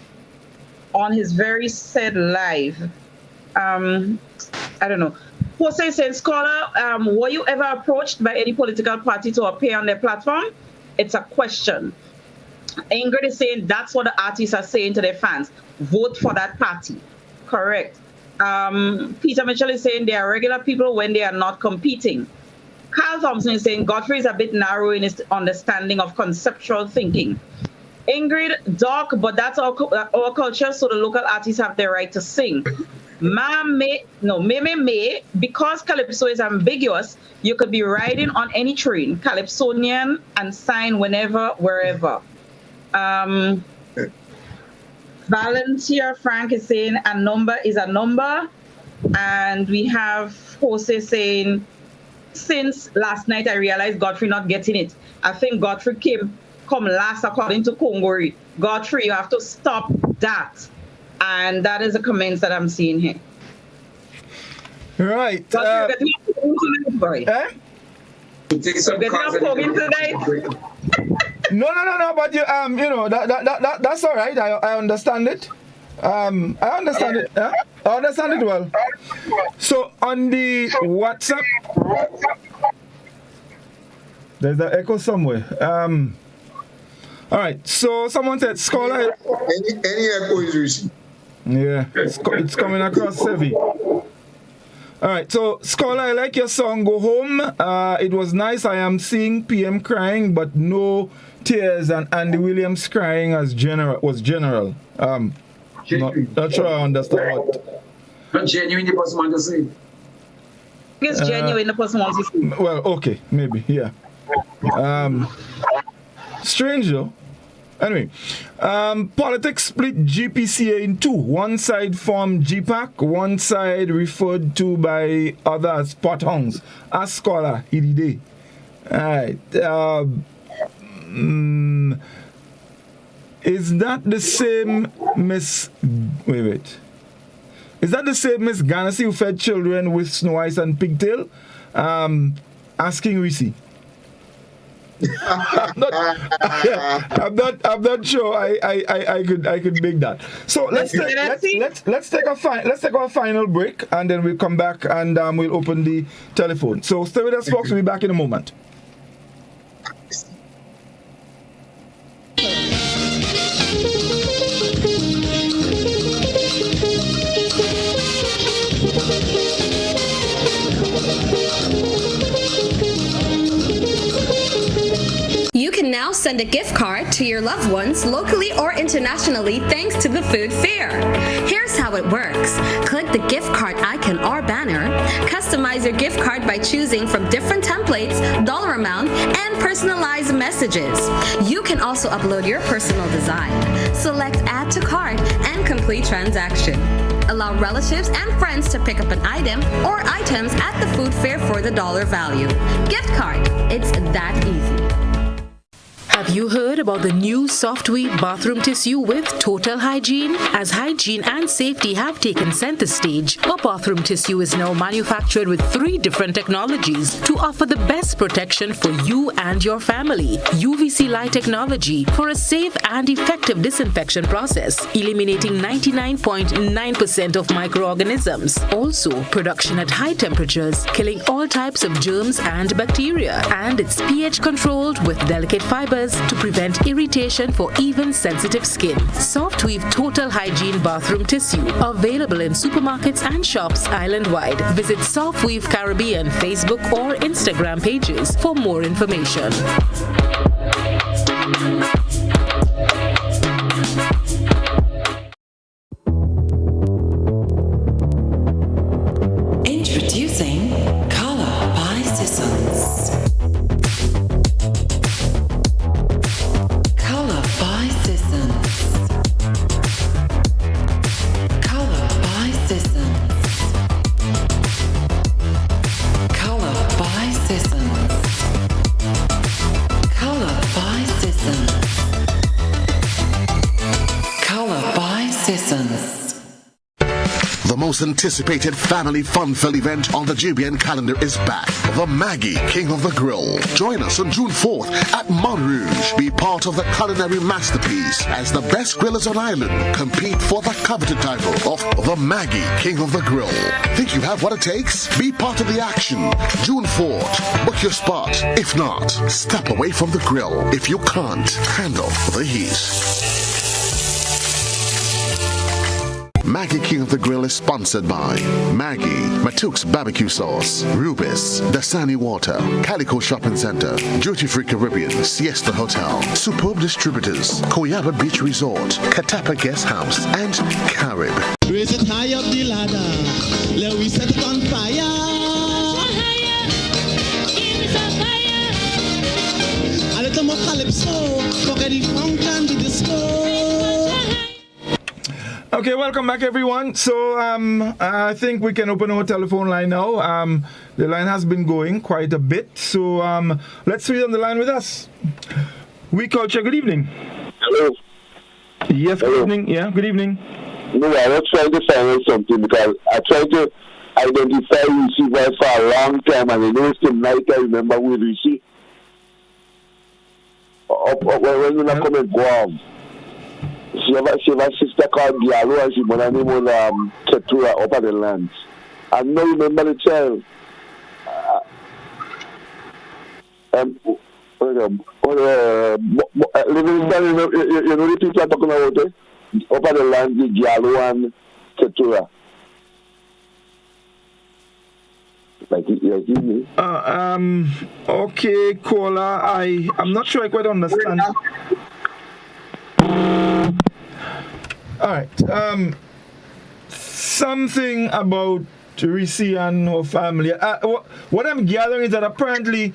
on his very said live. I don't know. Jose is saying, Scholar, were you ever approached by any political party to appear on their platform? It's a question. Ingrid is saying that's what the artists are saying to their fans. Vote for that party. Correct. Peter Mitchell is saying they are regular people when they are not competing. Carl Thompson is saying Godfrey is a bit narrow in his understanding of conceptual thinking. Ingrid, Doc, but that's our culture, so the local artists have their right to sing. May, because Calypso is ambiguous, you could be riding on any train, Calypsonian, and sign whenever, wherever. Valentia Frank is saying a number is a number. And we have Jose saying, since last night I realized Godfrey not getting it. I think Godfrey come last according to Kongori. Godfrey, you have to stop that. And that is the comments that I'm seeing here. Right. You're getting up talking tonight. No. But that's all right. I understand it. I understand it. I understand it well. So on the WhatsApp, there's an echo somewhere. All right. So someone said, Scholar. Any echo is Reece. Yeah, it's coming across heavy. All right, so Scholar, I like your song "Go Home." It was nice. I am seeing PM crying, but no tears, and Andy Williams crying was general. Not sure I understand what. Not genuine, the person wants to say. It's genuine, the person wants to say. Well, okay, maybe, yeah. Strange though. Anyway, politics split GPCA in two. One side formed GPAC, one side referred to by others pothounds. As Scholar, EDD. Alright. Is that the same Miss... Wait. Is that the same Miss Ganassi who fed children with snow ice and pigtail? Asking Reece. I'm not sure I could make that. So let's take a final break, and then we'll come back and we'll open the telephone. So stay with us, folks. We'll be back in a moment. You can now send a gift card to your loved ones locally or internationally thanks to the food fair. Here's how it works. Click the gift card icon or banner, customize your gift card by choosing from different templates, dollar amount, and personalized messages. You can also upload your personal design. Select add to cart and complete transaction. Allow relatives and friends to pick up an item or items at the food fair for the dollar value. Gift card. It's that easy. Have you heard about the new Softweave bathroom tissue with total hygiene? As hygiene and safety have taken center stage, our bathroom tissue is now manufactured with 3 different technologies to offer the best protection for you and your family. UVC light technology for a safe and effective disinfection process, eliminating 99.9% of microorganisms. Also, production at high temperatures, killing all types of germs and bacteria. And it's pH controlled with delicate fibers to prevent irritation for even sensitive skin. Softweave Total Hygiene Bathroom Tissue. Available in supermarkets and shops island-wide. Visit Softweave Caribbean Facebook or Instagram pages for more information. Introducing Color by Sissons. Color by Sissons. Color by Sissons. Color by Sissons. Color by Sissons. most anticipated family fun-filled event on the GBN calendar is back. The Maggie King of the Grill. Join us on June 4th at Montrouge. Be part of the culinary masterpiece as the best grillers on island compete for the coveted title of the Maggie King of the Grill. Think you have what it takes? Be part of the action. June 4th. Book your spot. If not, step away from the grill if you can't handle the heat. Maggie King of the Grill is sponsored by Maggie, Matuk's Barbecue Sauce, Rubis, Dasani Water, Calico Shopping Center, Duty Free Caribbean, Siesta Hotel, Superb Distributors, Koyaba Beach Resort, Katapa Guest House, and Carib. Raise it high up the ladder. Let we set it on fire. A little more calypso, forget the funk and the disco. Okay, welcome back, everyone. So I think we can open our telephone line now. The line has been going quite a bit. So let's see on the line with us. Oui Culture, good evening. Hello. Yes, good evening. Yeah, good evening. No, I was trying to find out something because I tried to identify Reece for a long time, and the next night I remember with Reece. When you not come and go on. She have a sister called Diallo, and she was a name on Ketura up at the land. I don't remember the child. Livingston, you know the people are talking about it? Up at the land, the Diallo and Ketura. Like me. Okay, caller. I'm not sure I quite understand. All right. Something about Reece and her family. What I'm gathering is that apparently,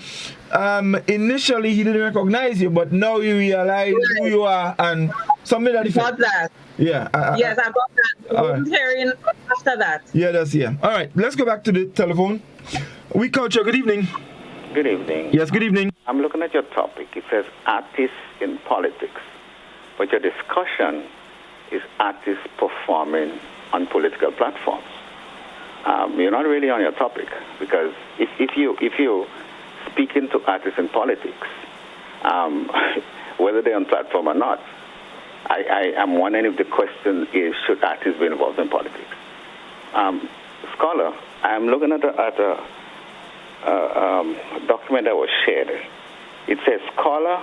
initially he didn't recognize you, but now you realize who you are and something that. Got that. Yeah. Yes, I got that. I wasn't hearing after that. Yeah. All right. Let's go back to the telephone. Oui Culture. Good evening. Good evening. Yes. Good evening. I'm looking at your topic. It says artists in politics, but your discussion is artists performing on political platforms. You're not really on your topic, because if you speaking to artists in politics, whether they're on platform or not, I'm wondering if the question is, should artists be involved in politics? Scholar, I'm looking at a document that was shared. It says, Scholar,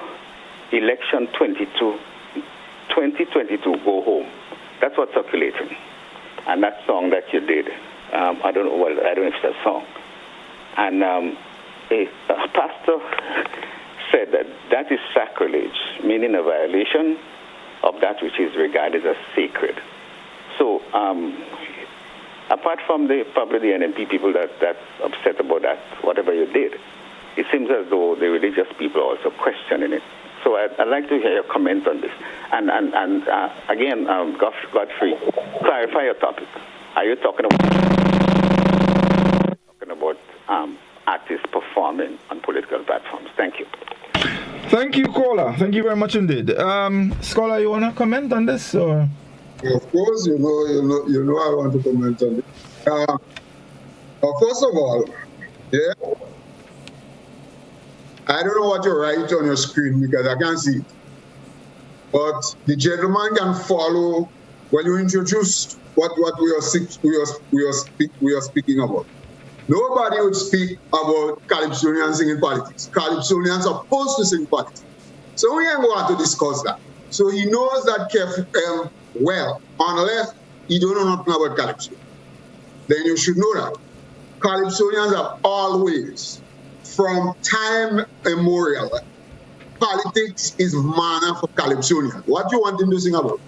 election 2022, go home. That's what's circulating. And that song that you did, I don't know if it's a song. And a pastor said that is sacrilege, meaning a violation of that which is regarded as sacred. So, apart from probably the NMP people that's upset about that, whatever you did, it seems as though the religious people are also questioning it. So I'd like to hear your comments on this. And again, Godfrey, clarify your topic. Are you talking about artists performing on political platforms? Thank you. Thank you, caller. Thank you very much indeed. Scholar, you want to comment on this? Or? Of course, you know I want to comment on it. First of all, yeah, I don't know what you write on your screen because I can't see it. But the gentleman can follow when you introduce what we are speaking about. Nobody would speak about Calypsonians singing politics. Calypsonians are supposed to sing politics. So we ain't going to discuss that. So he knows that well, unless you don't know nothing about Calypso. Then you should know that. Calypsonians have always, from time immemorial, politics is manna for Calypsonians. What do you want him to sing about?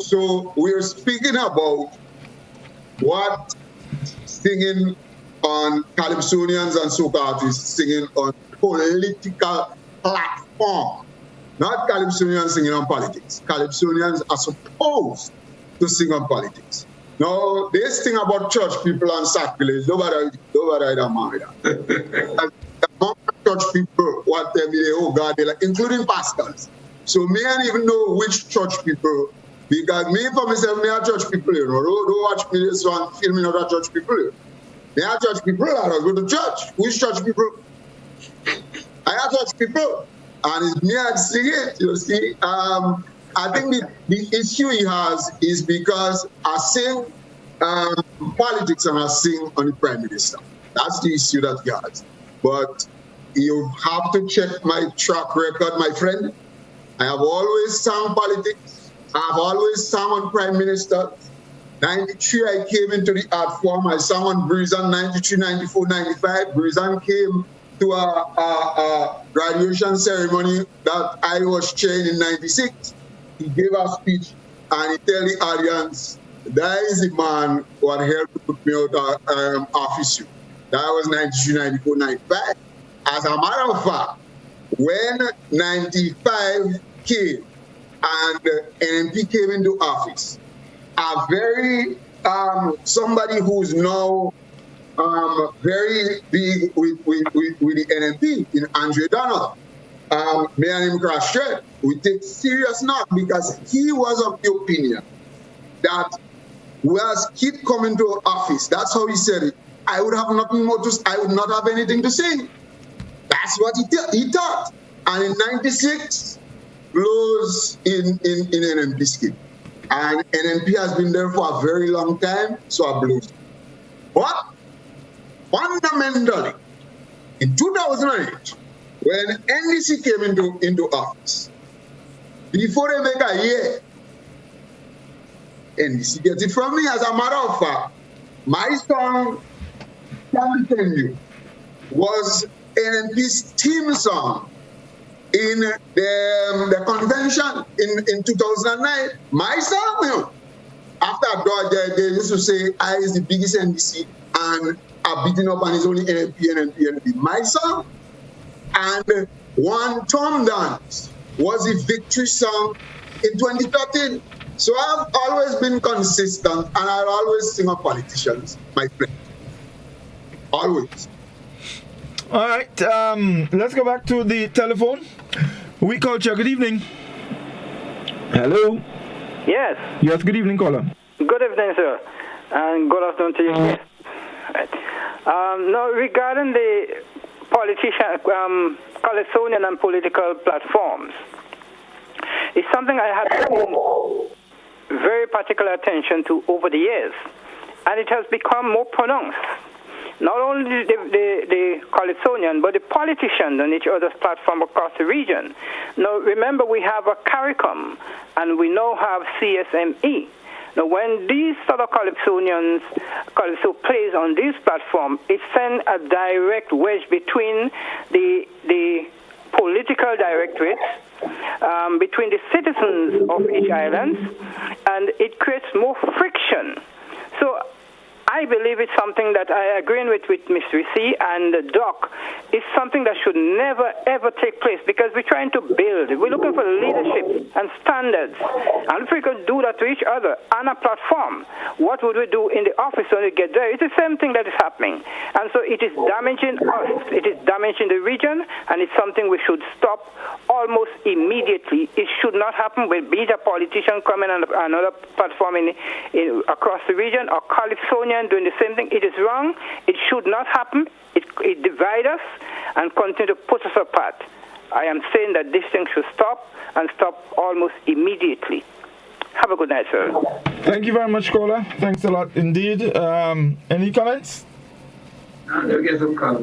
So we're speaking about what singing on Calypsonians and soca artists singing on political platform. Not Calypsonians singing on politics. Calypsonians are supposed to sing on politics. Now, this thing about church people and sacrilege, nobody don't mind that. Among church people, what they oh God, they like, including pastors. So me I don't even know which church people Because me, for myself, me, I judge people, you know. Don't watch me this one, film me not a judge people, you know. Me, I judge people, I don't go to church. Which church people? I judge people. And it's me that sing it, you see. I think the issue he has is because I sing politics and I sing on the Prime Minister. That's the issue that he has. But you have to check my track record, my friend. I have always sung politics. I have always sung on Prime Minister. 93, I came into the art form. I sang on Breezan 93, 94, 95. Breezan came to a graduation ceremony that I was chairing in 96. He gave a speech and he tell the audience, that is the man who had helped to put me out of office. That was 93, 94, 95. As a matter of fact, when 95 came and NMP came into office, a very, somebody who's now very big with the NMP, in Andre Donald, me and him cross straight. We take serious knock because he was of the opinion that as kid coming to office, that's how he said it, I would have nothing more to, I would not have anything to say. That's what he thought. And in 96, blows in NMP scheme. And NMP has been there for a very long time, so I blows. But fundamentally, in 2008, when NDC came into office, before they make a year, NDC gets it from me. As a matter of fact, my song, Can't Tell You, was NMP's theme song in the convention in 2009. My song, you know. After I they used to say, I is the biggest NDC and are beating up and it's only NMP. My song. And One Tom Dance was the victory song in 2013. So I've always been consistent and I always sing of politicians, my friend. Always. All right, let's go back to the telephone. Oui Culture, good evening. Hello. Yes. Yes, good evening, caller. Good evening, sir. And good afternoon to you. Right. Now, regarding the politician, Calypsonian and political platforms, it's something I have paid very particular attention to over the years, and it has become more pronounced. Not only the Calypsonian, but the politicians on each other's platform across the region. Now, remember, we have a CARICOM, and we now have CSME. Now, when these sort of Calypso plays on this platform, it sends a direct wedge between the political directorates, between the citizens of each island, and it creates more friction. So I believe it's something that I agree with Ms. Reece and the Doc. It's something that should never, ever take place because we're trying to build. We're looking for leadership and standards. And if we could do that to each other on a platform, what would we do in the office when we get there? It's the same thing that is happening. And so it is damaging us. It is damaging the region, and it's something we should stop almost immediately. It should not happen with be it a politician coming on another platform across the region or Calypsonian doing the same thing. It is wrong. It should not happen. It divides us and continue to put us apart. I am saying that this thing should stop and stop almost immediately. Have a good night, sir. Thank you very much, caller. Thanks a lot indeed. Any comments? Let me get some calls.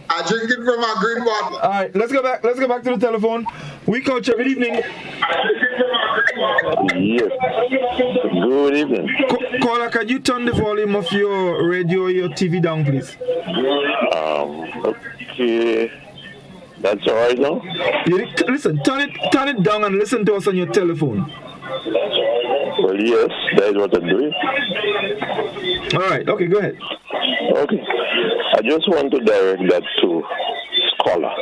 I drink it from my green bottle. All right, let's go back to the telephone. Oui Culture, good evening. Yes. Good evening. Caller, can you turn the volume of your radio or your TV down, please? Okay. That's all right now? Listen, turn it down and listen to us on your telephone. Well, yes, that is what I'm doing. All right, okay, go ahead. Okay. I just want to direct that to Scholar.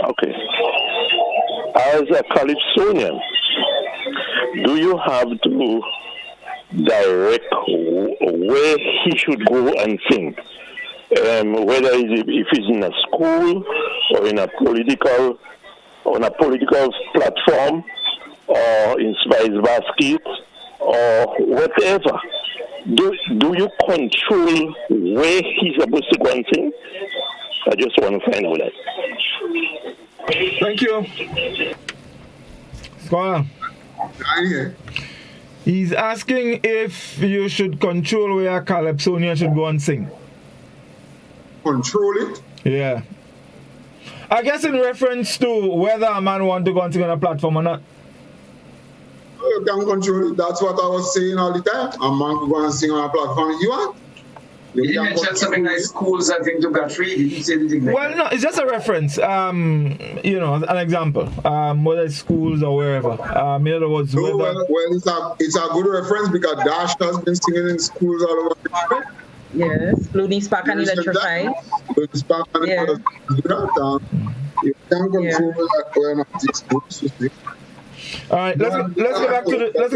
Okay. As a Calypsonian, do you have to direct where he should go and sing. Whether if he's in a school or in a political platform or in Spice Basket or whatever. Do you control where he's supposed to go and sing? I just want to find out that. Thank you. Scholar. He's asking if you should control where a Calypsonian should go and sing. Control it? Yeah. I guess in reference to whether a man want to go and sing on a platform or not. You can control it. That's what I was saying all the time. A man can go and sing on a platform if you want. You mentioned something like schools, I think, to Godfrey. Did you say anything like that? No, it's just a reference. You know, an example. Whether it's schools or wherever. In other words, it's a good reference because Dash has been singing in schools all over the country. Yes, Looney Spark and Electrified. Looney Spark and Electrified. You can control that when not these schools. All right, let's go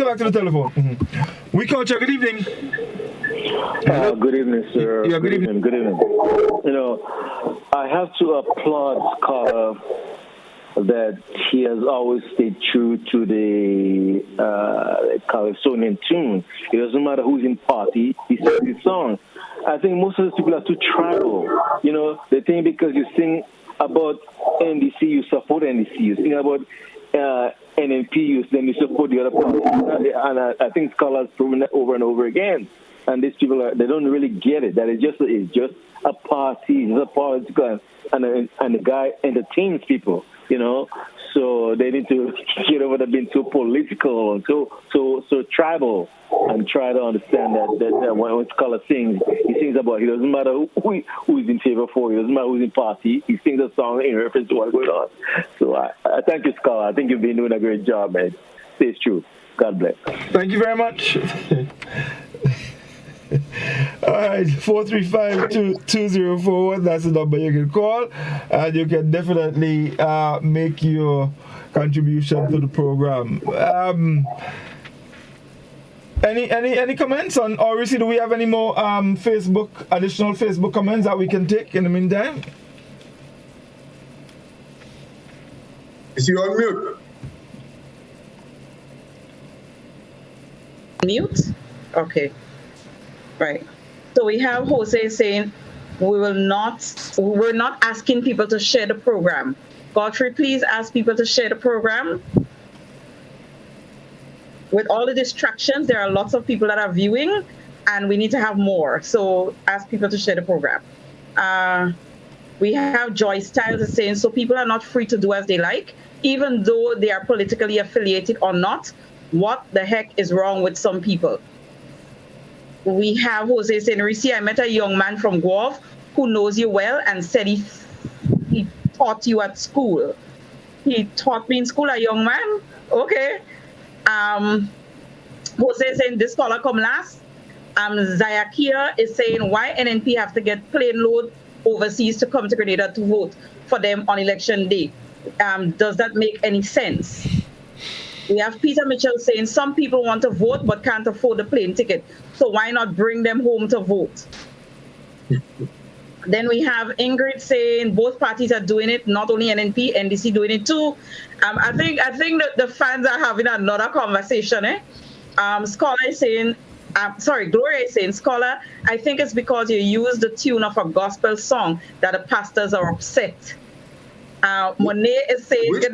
back to the telephone. Mm-hmm. We Culture, good evening. Good evening, sir. Yeah, good evening. Good evening. You know, I have to applaud Scholar that he has always stayed true to the Calypsonian tune. It doesn't matter who's in party, he sings his song. I think most of those people are too tribal. You know, they think because you sing about NDC, you support NDC. You sing about NNP, then you support the other party. And I think Scholar has proven that over and over again. And these people they don't really get it. That it's just a party, it's a political, and the guy entertains people, you know. So they need to get over that being too political and so tribal, and try to understand that when Scholar sings, he sings about, it doesn't matter who he's in favor for, it doesn't matter who's in party, he sings a song in reference to what's going on. So I thank you, Scholar. I think you've been doing a great job, man. Stay true. God bless. Thank you very much. All right, 435-2041, that's the number you can call, and you can definitely make your contribution to the program. Any comments on, or Reece, do we have any more additional Facebook comments that we can take in the meantime? Is you on mute? Mute? Okay. Right. So we have Jose saying we're not asking people to share the program. Godfrey, please ask people to share the program. With all the distractions, there are lots of people that are viewing, and we need to have more. So ask people to share the program. We have Joy Styles saying, so people are not free to do as they like, even though they are politically affiliated or not. What the heck is wrong with some people? We have Jose saying, Reece, I met a young man from Guelph who knows you well and said he taught you at school. He taught me in school, a young man? Okay. Jose saying, this caller come last. Zayakia is saying, why NNP have to get plane load overseas to come to Grenada to vote for them on election day? Does that make any sense? We have Peter Mitchell saying some people want to vote but can't afford the plane ticket. So why not bring them home to vote? Then we have Ingrid saying both parties are doing it, not only NNP, NDC doing it too. I think that the fans are having another conversation. Scholar is saying, Gloria is saying, Scholar, I think it's because you use the tune of a gospel song that the pastors are upset. Monet is saying, which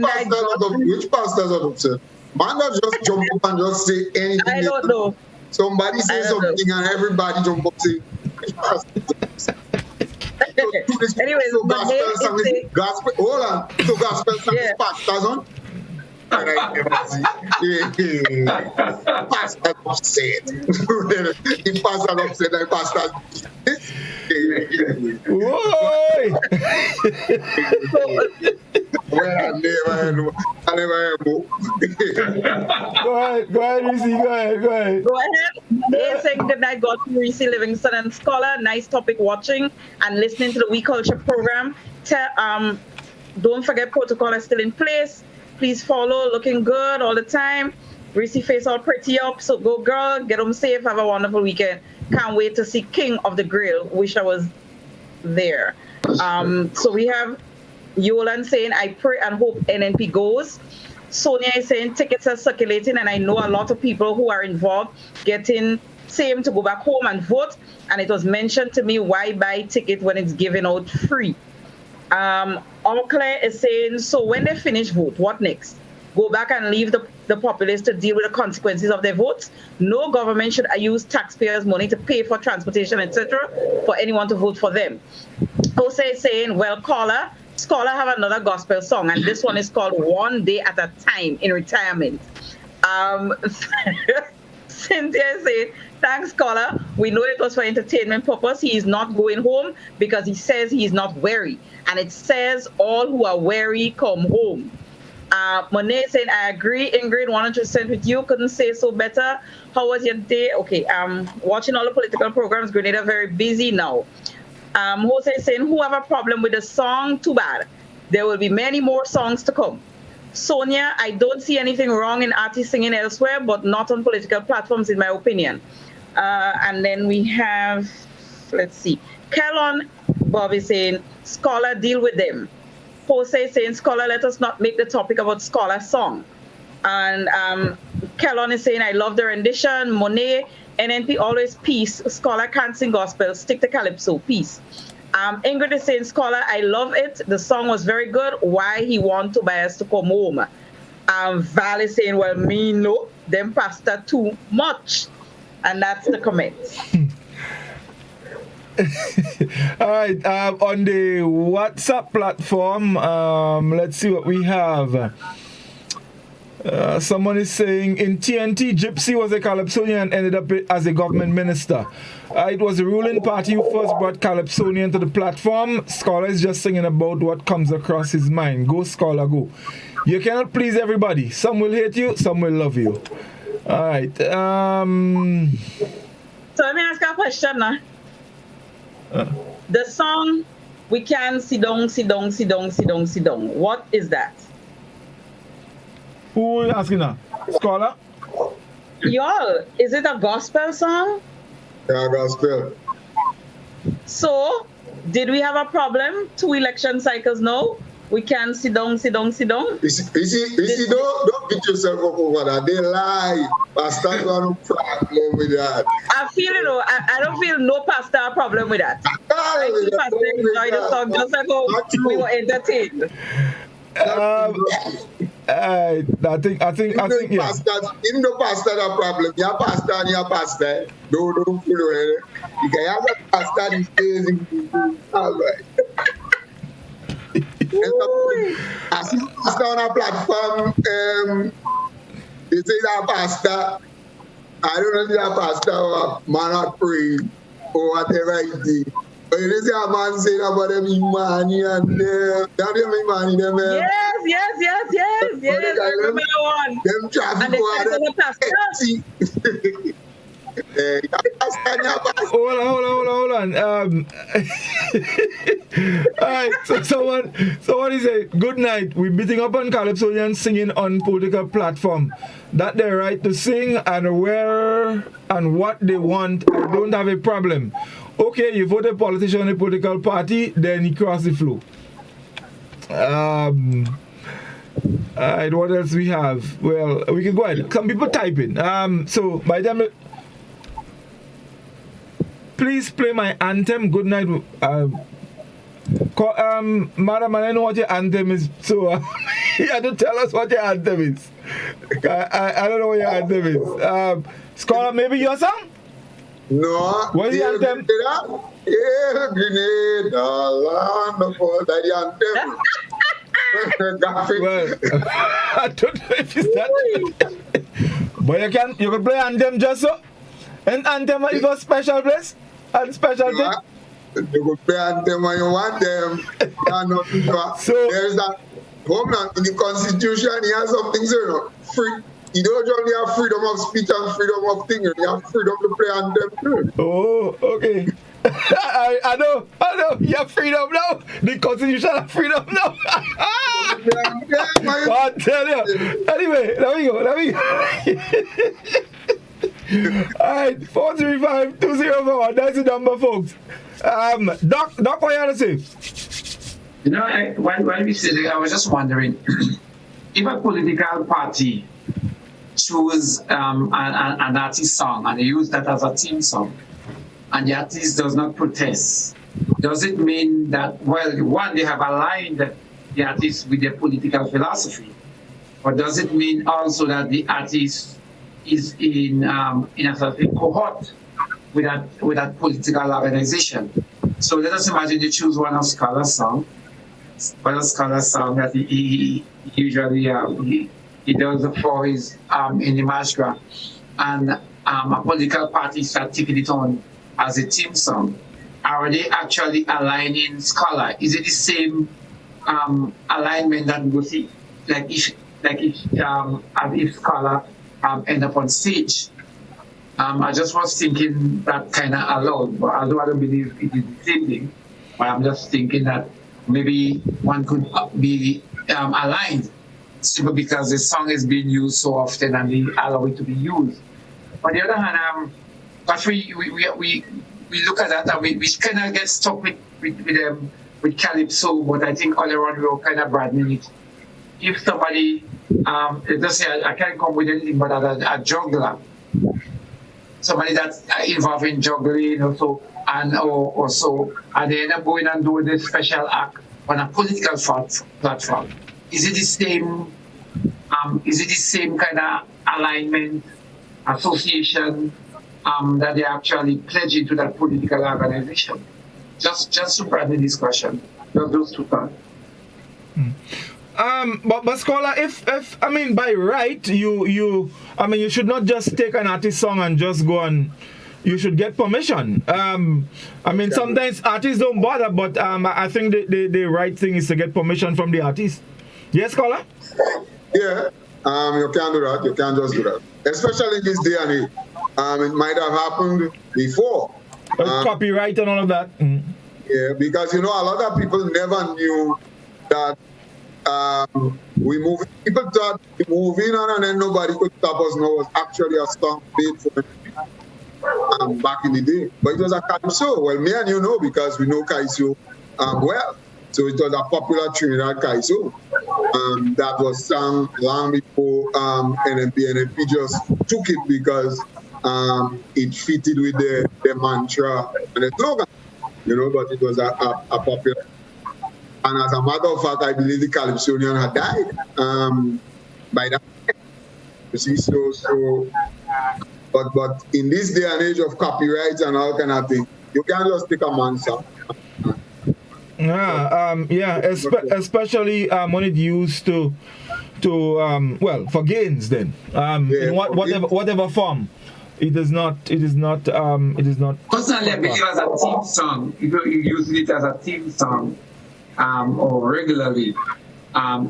pastors are upset? Man, not just jump up and just say anything. I don't know. Somebody says something and everybody jump up and say, which pastors? Anyways, so gospel, hold on. So gospel song is pastors on? Pastors upset. If pastors upset, then pastors. Whoa! Well, I never heard more. Go ahead, Reece. Go ahead. They're saying good night, Godfrey, Reece, Livingston, and Scholar. Nice topic watching and listening to the We Culture program. Don't forget, protocol is still in place. Please follow, looking good all the time. Reece face all pretty up. So go, girl. Get home safe. Have a wonderful weekend. Can't wait to see King of the Grill. Wish I was there. So we have Yolan saying, I pray and hope NNP goes. Sonia is saying tickets are circulating, and I know a lot of people who are involved getting same to go back home and vote. And it was mentioned to me, why buy ticket when it's given out free? Claire is saying, so when they finish vote, what next? Go back and leave the populace to deal with the consequences of their votes? No government should use taxpayers' money to pay for transportation, etc., for anyone to vote for them. Jose is saying, well, Scholar have another gospel song, and this one is called One Day at a Time in Retirement. Cynthia is saying, thanks, Scholar. We know it was for entertainment purpose. He is not going home because he says he is not weary. And it says, all who are weary, come home. Monet saying, I agree, Ingrid, 100% with you. Couldn't say so better. How was your day? Okay, watching all the political programs. Grenada very busy now. Jose is saying, who have a problem with the song? Too bad. There will be many more songs to come. Sonia, I don't see anything wrong in artists singing elsewhere, but not on political platforms, in my opinion. And then we have, let's see, Kellon Bob is saying, Scholar, deal with them. Jose is saying, Scholar, let us not make the topic about Scholar's song. And Kellon is saying, I love the rendition. Monet, NNP, always peace. Scholar can't sing gospel. Stick to calypso. Peace. Ingrid is saying, Scholar, I love it. The song was very good. Why he want to buy us to come home? Val is saying, well, me no. Them pastor too much. And that's the comment. All right. On the WhatsApp platform, let's see what we have. Someone is saying, in TNT, Gypsy was a Calypsonian and ended up as a government minister. It was the ruling party who first brought Calypsonian to the platform. Scholar is just singing about what comes across his mind. Go, Scholar, go. You cannot please everybody. Some will hate you, some will love you. All right. So let me ask you a question now. The song, We Can Sit Down, Sit Down, Sit Down, Sit Down, Sit Down. What is that? Who are you asking now? Scholar? Y'all, is it a gospel song? Yeah, gospel. So, did we have a problem 2 election cycles now? We can sit down, sit down, sit down. You see, don't beat yourself up over that. They lie. Pastor got no problem with that. I feel it, I don't feel no pastor a problem with that. I feel pastor enjoy the song just like how we were entertained. I think yeah. Pastors, even the pastor have a problem. Your pastor and your pastor. Don't follow it. You can have a pastor these days. All right. I see pastor on a platform. They say that pastor. I don't know if that pastor or man or pray or whatever it is. But you see a man saying about them money and them. Don't you mean money them? Yes. I remember the one. Them traffic and they said to the pastor. Hold on. All right, so someone is saying, good night. We're beating up on Calypsonians singing on political platform. That their right to sing and where and what they want. I don't have a problem. Okay, you vote a politician in a political party, then he cross the flow. Alright, what else we have? Well, we can go ahead. Some people typing. So by the time, please play my anthem. Good night. Madam, I know what your anthem is. So you have to tell us what your anthem is. I don't know what your anthem is. Scholar, maybe your song? No. What is the anthem? Yeah, Grenada, wonderful. That's the anthem. Well, I don't know if it's that. But you can play anthem just so. And anthem is a special place and special thing. You can play anthem when you want them. So there's that. In the Constitution, you have some things, free. You don't only have freedom of speech and freedom of thinking. You have freedom to play anthem too. Oh, okay. I know. You have freedom now. The Constitution have freedom now. I tell you. Anyway, let me go. All right, 435-204. That's the number, folks. Doc, what you have to say? You know, while we said, I was just wondering if a political party choose an artist song and they use that as a theme song, and the artist does not protest, does it mean that, well, one, they have aligned the artist with their political philosophy, or does it mean also that the artist is in a certain cohort with that political organization? So let us imagine you choose one of Scholar's song that he usually he does for his in the Mashgra, and a political party start taking it on as a team song. Are they actually aligning Scholar? Is it the same alignment that we will see, like if Scholar end up on stage? I just was thinking that kind of allowed, but although I don't believe it is the same thing, but I'm just thinking that maybe one could be aligned simply because the song is being used so often and they allow it to be used. On the other hand, Godfrey, we look at that and we kind of get stuck with Calypso, but I think all around we were kind of broadening it. If somebody, let's say I can't come with anything but a juggler, somebody that's involved in juggling or so, and they end up going and doing this special act on a political platform. Is it the same? Is it the same kind of alignment, association that they actually pledge into that political organization? Just to broaden the discussion. Just those two thoughts. But Scholar, if I mean by right, you should not just take an artist song and just go and you should get permission. Sometimes artists don't bother, but I think the right thing is to get permission from the artist. Yes, Scholar? Yeah, you can't do that. You can't just do that. Especially this day and age. It might have happened before. Copyright and all of that. Yeah, because a lot of people never knew that people thought we moving on and then nobody could stop us. No, it was actually a song made for back in the day. But it was a Calypso. Well, me and you know because we know Calypso well. So it was a popular Trinidad Calypso that was sung long before NMP. NMP just took it because it fitted with the mantra and the slogan, but it was a popular. And as a matter of fact, I believe the Calypsonian had died by that time. You see, but in this day and age of copyrights and all kind of thing, you can't just take a man's song. Especially when it used to for gains then. In whatever form. It is not. Personally, I believe as a team song, if you use it as a team song, or regularly, I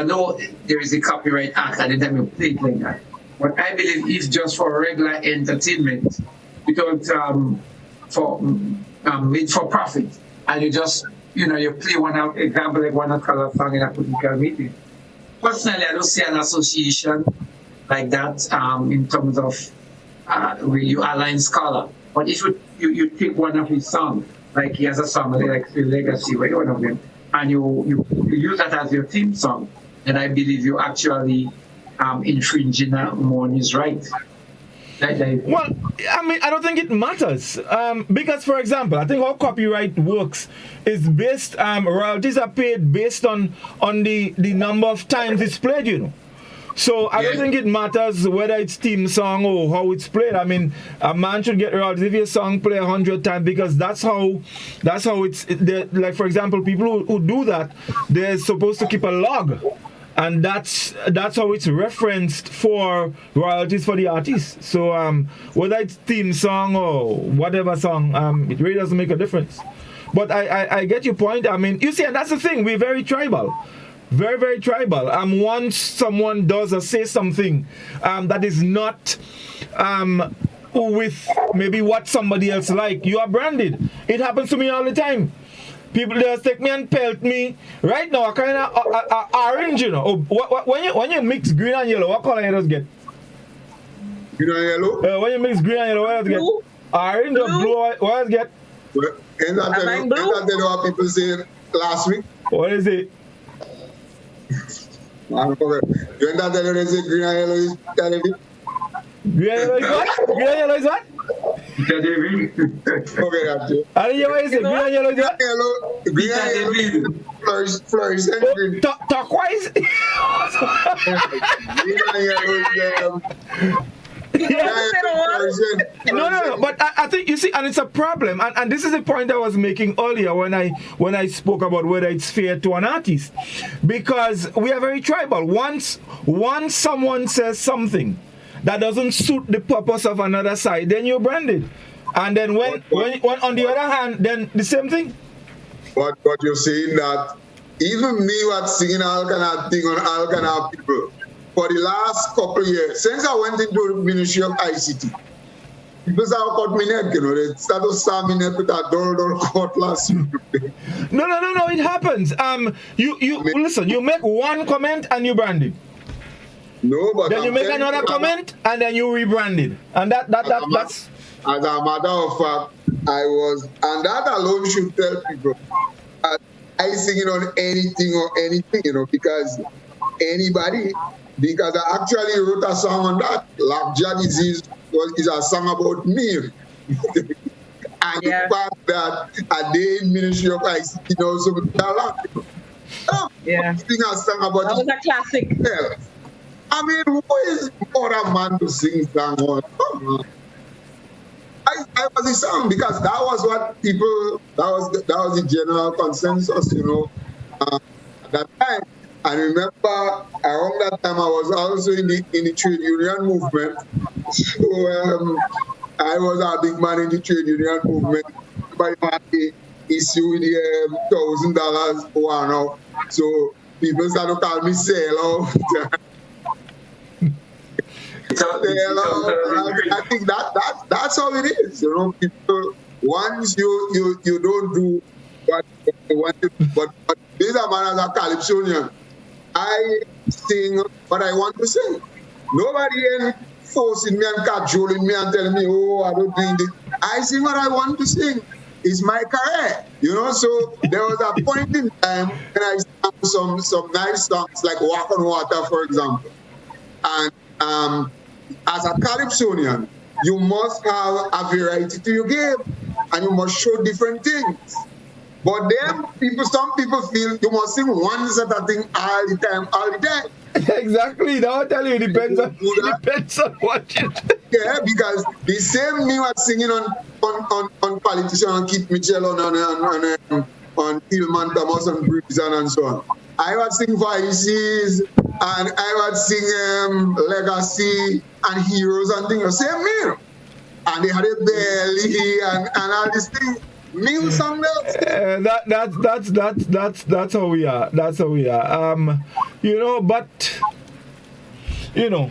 know there is a copyright act at the time you play it like that. But I believe if just for regular entertainment, without made for profit, and you just you play one example like one color song in a political meeting. Personally, I don't see an association like that in terms of where you align Scholar. But if you take one of his songs, like he has a song like Legacy, one of them, and you use that as your theme song, then I believe you actually infringing on his right. Well, I don't think it matters because, for example, I think how copyright works is based royalties are paid based on the number of times it's played, So I don't think it matters whether it's theme song or how it's played. A man should get royalties if your song play 100 times because that's how it's like, for example, people who do that, they're supposed to keep a log. And that's how it's referenced for royalties for the artist. So whether it's theme song or whatever song, it really doesn't make a difference. But I get your point. You see, and that's the thing. We're very tribal. Very, very tribal. Once someone does or say something that is not with maybe what somebody else like. You are branded. It happens to me all the time. People just take me and pelt me. Right now, I kind of orange, you know. When you mix green and yellow, what color you just get? Green and yellow? When you mix green and yellow, what else get? Orange or blue, what else get? And that what people say last week? What is it? I don't know. You and that they say green and yellow is David? Green and yellow is what? Green and yellow is what? Okay, that's it. I didn't hear what you say. Green and yellow is what? Green and yellow. Flourish and green. Turquoise? Green and yellow is No. But I think, you see, and it's a problem, and this is the point I was making earlier when I spoke about whether it's fair to an artist, because we are very tribal. Once someone says something that doesn't suit the purpose of another side, then you're branded, and then when on the other hand, then the same thing. But you're saying that even me was singing all kind of thing on all kind of people. For the last couple of years, since I went into the Ministry of ICT, people have cut me neck, you know, they started stabbing me neck with a door cutlass. No, it happens. You listen, you make one comment and you brand it. No, but then you make another comment and then you rebrand it. And that's as a matter of fact, and that alone should tell people I sing it on anything, you know, because I actually wrote a song on that. Lockjaw disease is a song about me. And the fact that a day in Ministry of ICT also with a lot of people. Sing a song about that was a classic. I mean, who is more a man to sing song on? Come on. I was a song because that was what people, that was the general consensus, you know, at that time. And remember, around that time, I was also in the trade union movement. So I was a big man in the trade union movement. Everybody had the issue with the $1,000 one now. So people started to call me sailor. I think that's how it is. You know, people, once you don't do what you want to do, but these are man as a Calypsonian. I sing what I want to sing. Nobody ain't forcing me and cajoling me and telling me, oh, I don't do this. I sing what I want to sing. It's my career, you know. So there was a point in time when I sang some nice songs like Walk on Water, for example. And as a Calypsonian, you must have a variety to your game, and you must show different things. But then some people feel you must sing one set of thing all the time. Exactly. Now I tell you, it depends on what you do. Yeah, because the same me was singing on Politician and Keith Mitchell on Tillman Thomas and Breeze and so on. I was singing Voices and I was singing Legacy and Heroes and things. Same me. And they had a belly and all these things. That's how we are. That's how we are. You know, but you know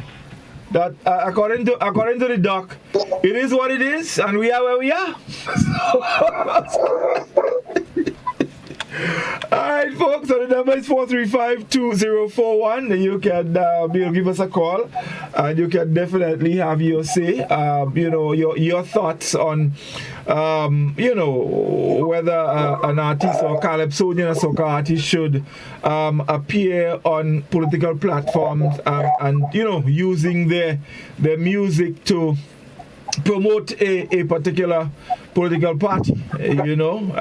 that according to the doc, it is what it is, and we are where we are. Alright, folks, so the number is 435-2041, and you can give us a call, and you can definitely have your say, you know, your thoughts on, you know, whether an artist or Calypsonian or soca artist should appear on political platforms and, you know, using their music to promote a particular political party, you know.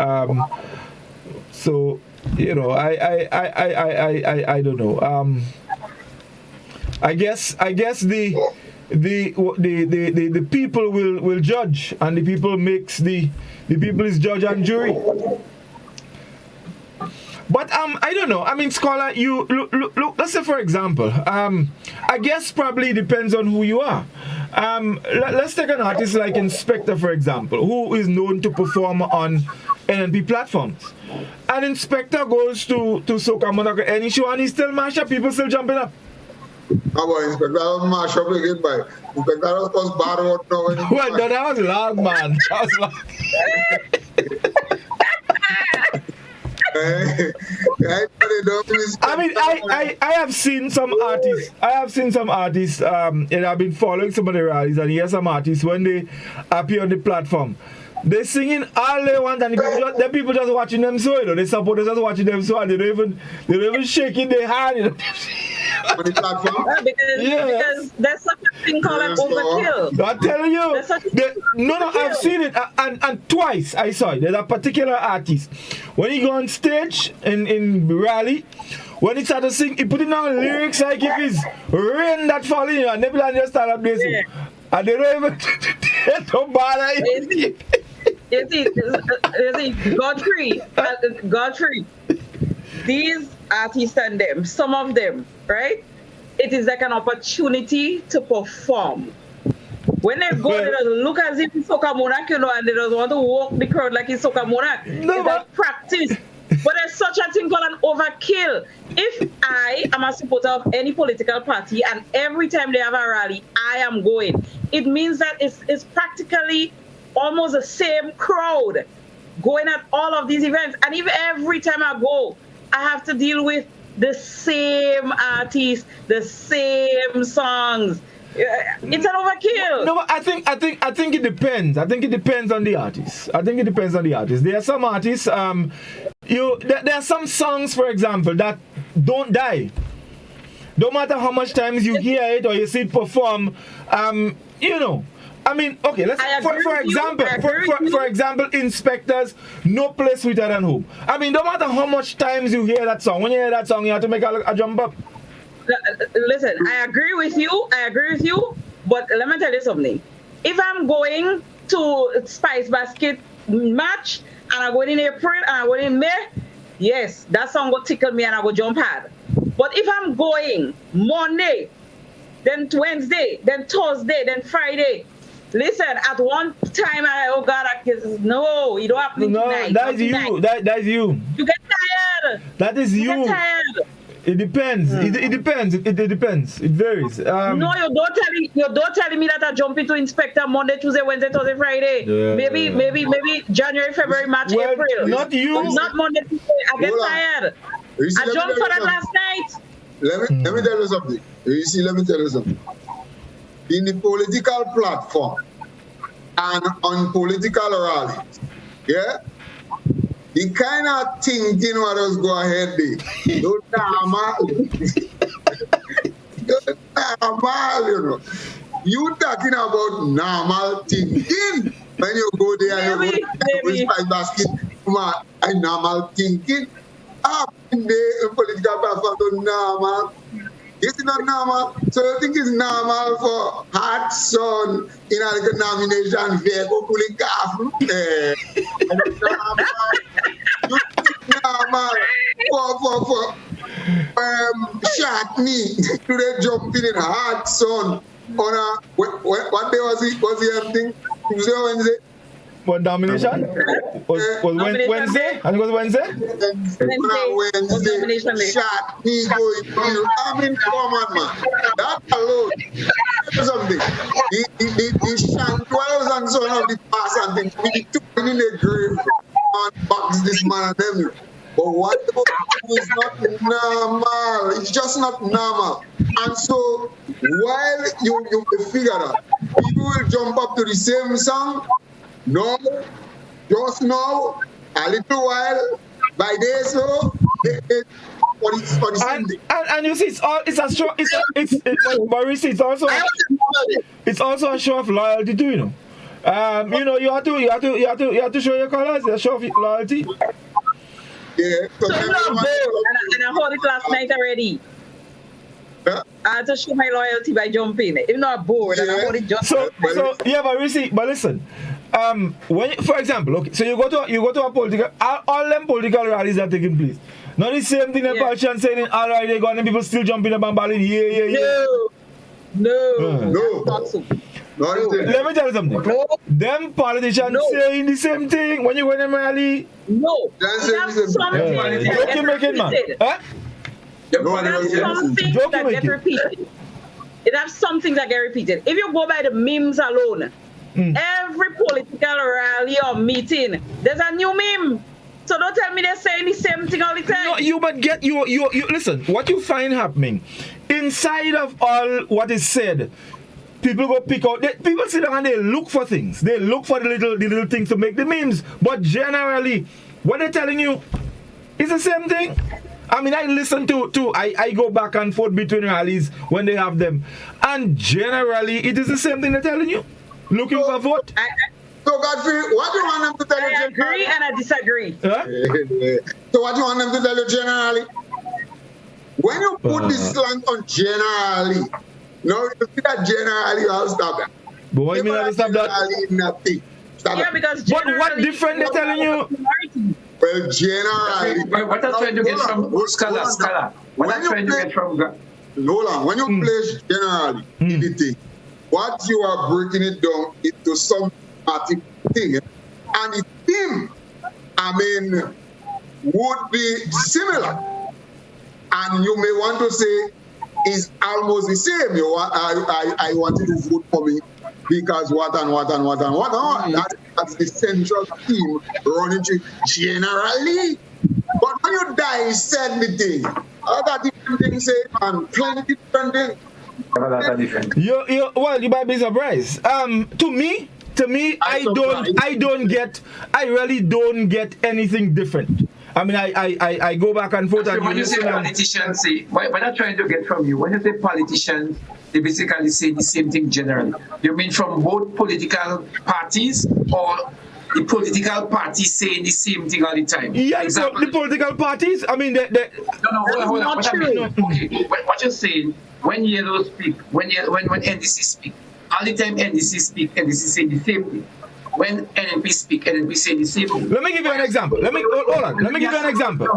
So, you know, I don't know. I guess the people will judge, and the people is judge and jury. But I don't know. I mean, Scholar, you look. Let's say, for example, I guess probably depends on who you are. Let's take an artist like Inspector, for example, who is known to perform on NNP platforms. And Inspector goes to Soca Monaco any show and he still mash up, people still jumping up. How about Inspector? I was mash up again by Inspector. I was bad out now. Well, no, that was long, man. That was long. I mean, I have seen some artists. And I've been following some of the rallies, and here's some artists when they appear on the platform. They're singing all they want, and the people just watching them so, you know. The supporters just watching them so, and they don't even shaking their hand, you know. On the platform? Because there's such a thing called an overkill. I'm telling you. I've seen it, and twice I saw it. There's a particular artist. When he go on stage in rally, when he started to sing, he put in on lyrics like if it's rain that falling, and everyone just start up this. Yeah. And they don't even don't bother. You see, Godfrey, these artists and them, some of them, right? It is like an opportunity to perform. When they go, they don't look as if it's Soca Monarch, you know, and they don't want to walk the crowd like it's Soca Monarch. No, it's like practice. But there's such a thing called an overkill. If I am a supporter of any political party and every time they have a rally, I am going, it means that it's practically almost the same crowd going at all of these events. And even every time I go, I have to deal with the same artists, the same songs. It's an overkill. No, but I think it depends. I think it depends on the artist. There are some artists. There are some songs, for example, that don't die. No matter how much times you hear it or you see it perform, you know. I mean, okay, let's for example, Inspectors, No Place Sweeter Than Home. I mean, no matter how much times you hear that song, when you hear that song, you have to make a jump up. Listen, I agree with you, but let me tell you something. If I'm going to Spice Basket match and I'm going in April and I'm going in May, yes, that song will tickle me and I will jump hard. But if I'm going Monday, then Wednesday, then Thursday, then Friday, listen, at one time, no, you don't have to tonight. That's you. That's you. You get tired. That is you. Get tired. It depends. It depends. It depends. It varies. No, you don't telling me that I jump into Inspector Monday, Tuesday, Wednesday, Thursday, Friday. Yeah. Maybe January, February, March, April. Not you. But not Monday, Tuesday. I get tired. I jumped for that last night. Let me tell you something. Let me tell you something. In the political platform and on political rallies, yeah, the kind of thinking what us go ahead there. Don't normal, you know. You talking about normal thinking when you go there and you go to Spice Basket, and normal thinking. In the political platform, don't normal. It's not normal. So you think it's normal for hot son in a nomination vehicle pulling calf? You think normal for shark knee to the jumping in hot sun on a what day was it? Was the thing? Tuesday or Wednesday? What nomination? Was Wednesday? And it was Wednesday? Wednesday. Shot me going. I mean, come on, man. That alone. Something. The Shantwells and so on of the past and things. We took in the grave and box this man and them. But what is not normal. It's just not normal. And so, while you figure that, people will jump up to the same song. No, just now, a little while, by day so, for the same thing. And you see, it's also a show of loyalty too, you know. You know, you have to show your colors, a show of loyalty. Yeah. So you're not bold, and I heard it last night already. Yeah. I had to show my loyalty by jumping. If not bored, and I heard it just. But Reece, but listen. When, for example, okay, so you go to a political, all them political rallies are taking place. Not the same thing that politicians saying, all right, they got and people still jumping up and balling, yeah. No. Let me tell you something. No. Them politicians saying the same thing when you go to a rally. No. Don't you make it, man. Huh? It has something that get repeated. It has something that get repeated. If you go by the memes alone, every political rally or meeting, there's a new meme. So don't tell me they're saying the same thing all the time. No, you listen, what you find happening inside of all what is said, people go pick out, people sit down and they look for things. They look for the little things to make the memes. But generally, what they're telling you is the same thing. I mean, I listen to I go back and forth between rallies when they have them. And generally, it is the same thing they're telling you. Looking for vote. So, Godfrey, what do you want them to tell you? I agree and I disagree. Huh? So, what do you want them to tell you generally? When you put this slang on generally, no, you see that generally, you have to stop that. But what do you mean I stop that? Nothing. Stop yeah, that. because but what different they're telling you? Well, generally. What I'm trying to get from Scala? What I'm trying to get from... Hold on. When you place generally anything, what you are breaking it down into some thing, and the theme, I mean, would be similar, and you may want to say is almost the same. I want you to vote for me because what and what and what and what. That's the central theme running through generally. But when you dissect the thing, other different things say and plenty different things. You might be surprised. To me, I really don't get anything different. I mean, I go back and forth. When you say politicians, say, what I'm trying to get from you, when you say politicians, they basically say the same thing generally. You mean from both political parties, or the political parties saying the same thing all the time? Yeah, the political parties. I mean, No, hold on. What you're saying, when Yellow speak, when NDC speak, all the time NDC speak, NDC say the same thing. When NNP speak, NNP say the same thing. Let me give you an example. Let me give you an example.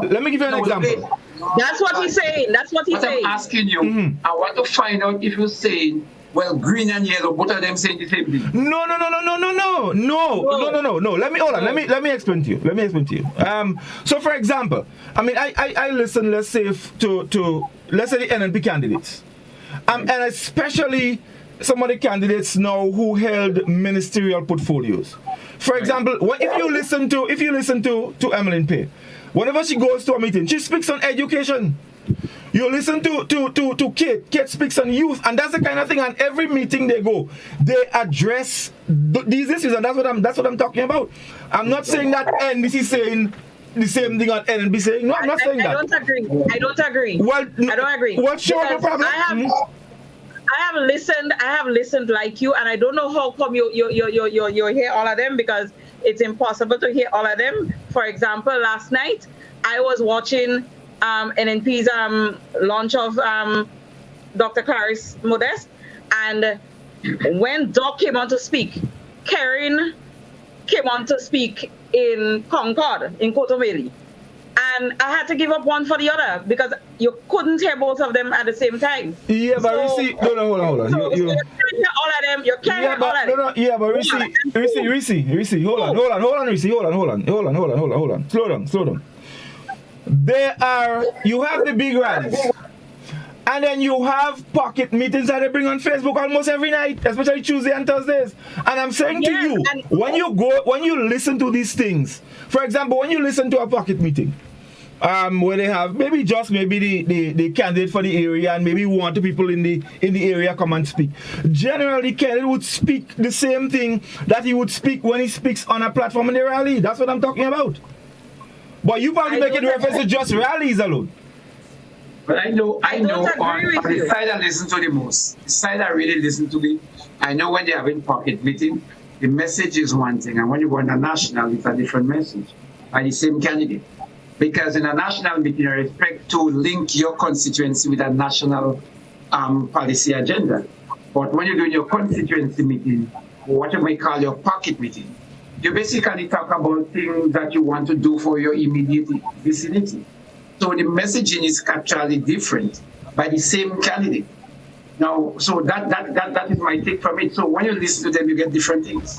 That's what he's saying. I'm asking you, I want to find out if you're saying, well, green and yellow, both of them saying the same thing. No. Let me explain to you. So for example, I mean, I listen, let's say, to let's say the NNP candidates, and especially some of the candidates now who held ministerial portfolios. For example, if you listen to Emmeline Pay, whenever she goes to a meeting, she speaks on education. You listen to Kate. Kate speaks on youth, and that's the kind of thing. And every meeting they go, they address these issues, and that's what I'm talking about. I'm not saying that NBC saying the same thing on NNB saying. No, I'm not saying that. I don't agree. Well, I don't agree. What's your problem? I have listened like you, and I don't know how come you hear all of them, because it's impossible to hear all of them. For example, last night I was watching NNP's launch of Dr. Clarice Modest, and when Doc came on to speak, Karen came on to speak in Concord, in Cotomeli. And I had to give up one for the other because you couldn't hear both of them at the same time. Yeah, but Reece, hold on. So you can't hear all of them. You can't hear all of them. No, yeah, but Reece, hold on, Reece, hold on. Slow down. You have the big rallies. And then you have pocket meetings that they bring on Facebook almost every night, especially Tuesday and Thursdays. And I'm saying to you, when you listen to these things, for example, when you listen to a pocket meeting, where they have maybe the candidate for the area and maybe one or two people in the area come and speak. Generally, candidate would speak the same thing that he would speak when he speaks on a platform in the rally. That's what I'm talking about. But you probably making reference to just rallies alone. But I know on the side I listen to the most, the side I really listen to I know when they have in pocket meeting, the message is one thing, and when you go on a national, it's a different message by the same candidate. Because in a national meeting, you expect to link your constituency with a national policy agenda. But when you're doing your constituency meeting, or what you may call your pocket meeting, you basically talk about things that you want to do for your immediate vicinity. So the messaging is actually different by the same candidate. Now, so that is my take from it. So when you listen to them, you get different things.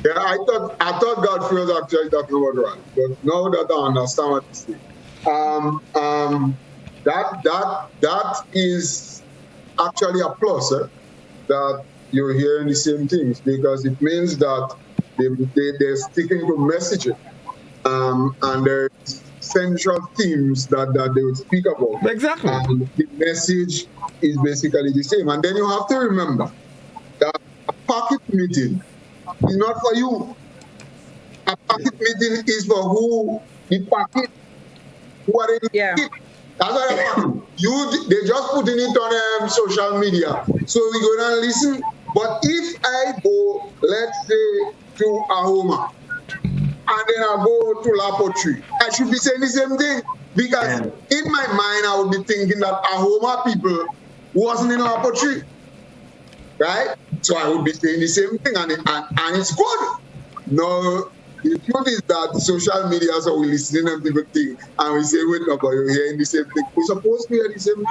Yeah, I thought Godfrey was actually talking about right, but now that I understand what he's saying. that is actually a plus, that you're hearing the same things, because it means that they're sticking to messaging, and there's central themes that they would speak about. Exactly. And the message is basically the same. And then you have to remember that a pocket meeting is not for you. A pocket meeting is for who the pocket, who are the pocket. That's what I'm they just putting it on social media. So we go down and listen. But if I go, let's say, to Ahoma, and then I go to La Poterie, I should be saying the same thing. Because in my mind, I would be thinking that Ahoma people wasn't in La Poterie. Right? So I would be saying the same thing, and it's good. No, the truth is that social media, so we listen and people think, and we say, wait, no, but you're hearing the same thing. We're supposed to hear the same thing.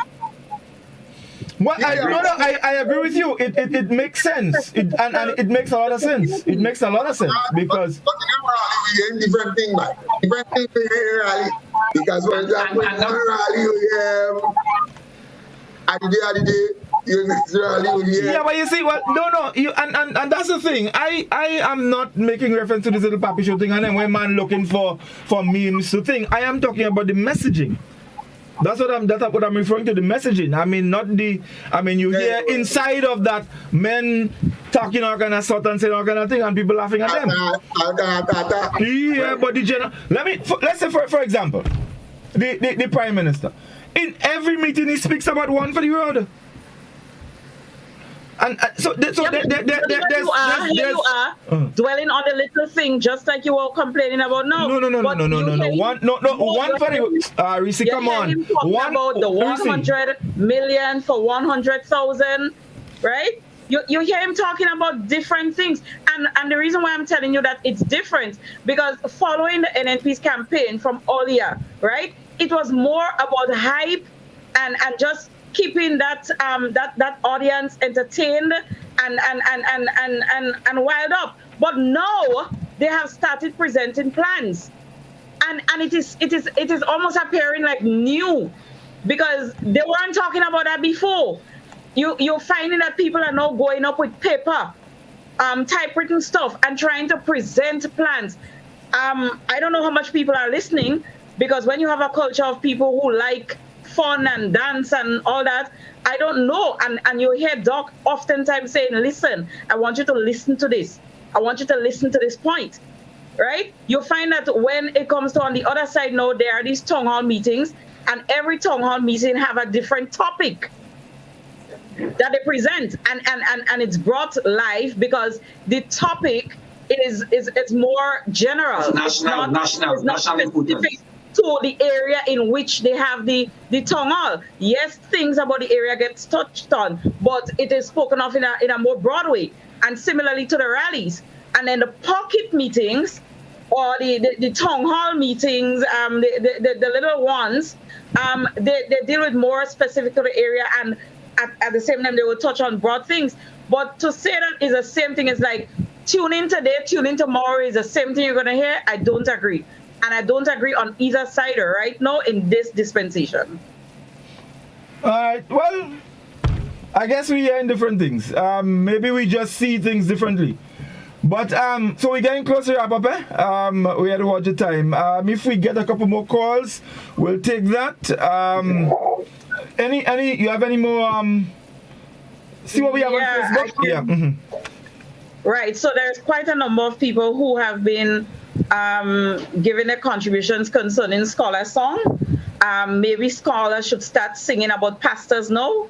Well, I agree with you. It makes sense, and it makes a lot of sense. It makes a lot of sense because. But we hear different thing, man. Different thing we hear rally, because for example, rally we hear at the day. Yeah, but you see what? No. You and that's the thing. I am not making reference to this little papi show thing, and then when man looking for memes to think. I am talking about the messaging. That's what I'm referring to, the messaging. I mean, not the. I mean, you hear inside of that men talking all kind of sort and saying all kind of thing, and people laughing at them. Yeah, but the general. Let's say for example, the Prime Minister. In every meeting, he speaks about one for the road. And so here you are dwelling on the little thing, just like you were complaining about now. No. One for the Reece, come on. One about the 100 million for 100,000, right? You hear him talking about different things, and the reason why I'm telling you that it's different, because following the NNP's campaign from earlier, right? It was more about hype and just keeping that audience entertained and wild up. But now they have started presenting plans, and it is almost appearing like new, because they weren't talking about that before. You're finding that people are now going up with paper, typewritten stuff, and trying to present plans. I don't know how much people are listening, because when you have a culture of people who like fun and dance and all that, I don't know. And you hear Doc oftentimes saying, listen, I want you to listen to this. I want you to listen to this point, right? You find that when it comes to on the other side now, there are these town hall meetings, and every town hall meeting have a different topic that they present, and it's brought live because the topic is more general. It's national specific to the area in which they have the town hall. Yes, things about the area gets touched on, but it is spoken of in a more broad way. And similarly to the rallies. And then the pocket meetings, or the town hall meetings, the little ones, they deal with more specific to the area, and at the same time they will touch on broad things. But to say that is the same thing as like tune in today, tune in tomorrow is the same thing you're going to hear, I don't agree. And I don't agree on either side right now in this dispensation. All right. Well, I guess we hear different things. Maybe we just see things differently. But so we're getting closer to wrap up. We had to watch the time. If we get a couple more calls, we'll take that. Any? You have any more? See what we have on Facebook. Yeah. Mm-hmm. Right. So there's quite a number of people who have been giving their contributions concerning Scholar song. Maybe Scholar should start singing about pastors now.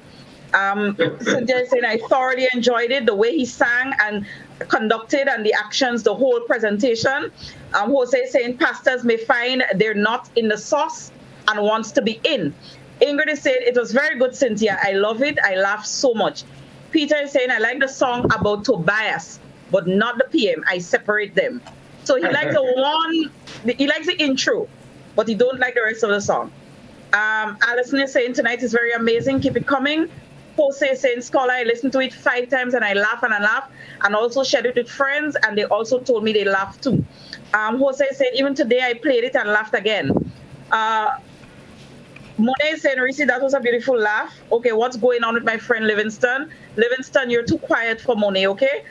Cynthia is saying, I thoroughly enjoyed it, the way he sang and conducted, and the actions, the whole presentation. Jose is saying, pastors may find they're not in the sauce and wants to be in. Ingrid is saying, it was very good, Cynthia. I love it. I laughed so much. Peter is saying, I like the song about Tobias, but not the PM. I separate them. So he likes he likes the intro, but he don't like the rest of the song. Alison is saying, tonight is very amazing. Keep it coming. Jose is saying, Scholar, I listened to it 5 times and I laugh and also shared it with friends, and they also told me they laughed too. Jose said, even today I played it and laughed again. Monet is saying, Reece, that was a beautiful laugh. Okay, what's going on with my friend Livingston? Livingston, you're too quiet for Monet, okay?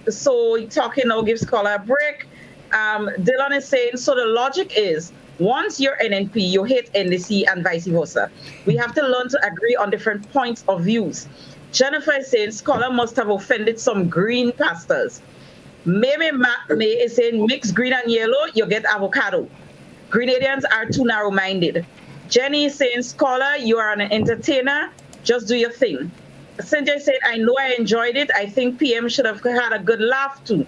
So talking now gives Scholar a break. Dylan is saying, so the logic is, once you're NNP, you hate NDC and vice versa. We have to learn to agree on different points of views. Jennifer is saying, Scholar must have offended some green pastors. Maybe May is saying, mix green and yellow, you get avocado. Grenadians are too narrow-minded. Jenny is saying, Scholar, you are an entertainer. Just do your thing. Cynthia said, I know I enjoyed it. I think PM should have had a good laugh too.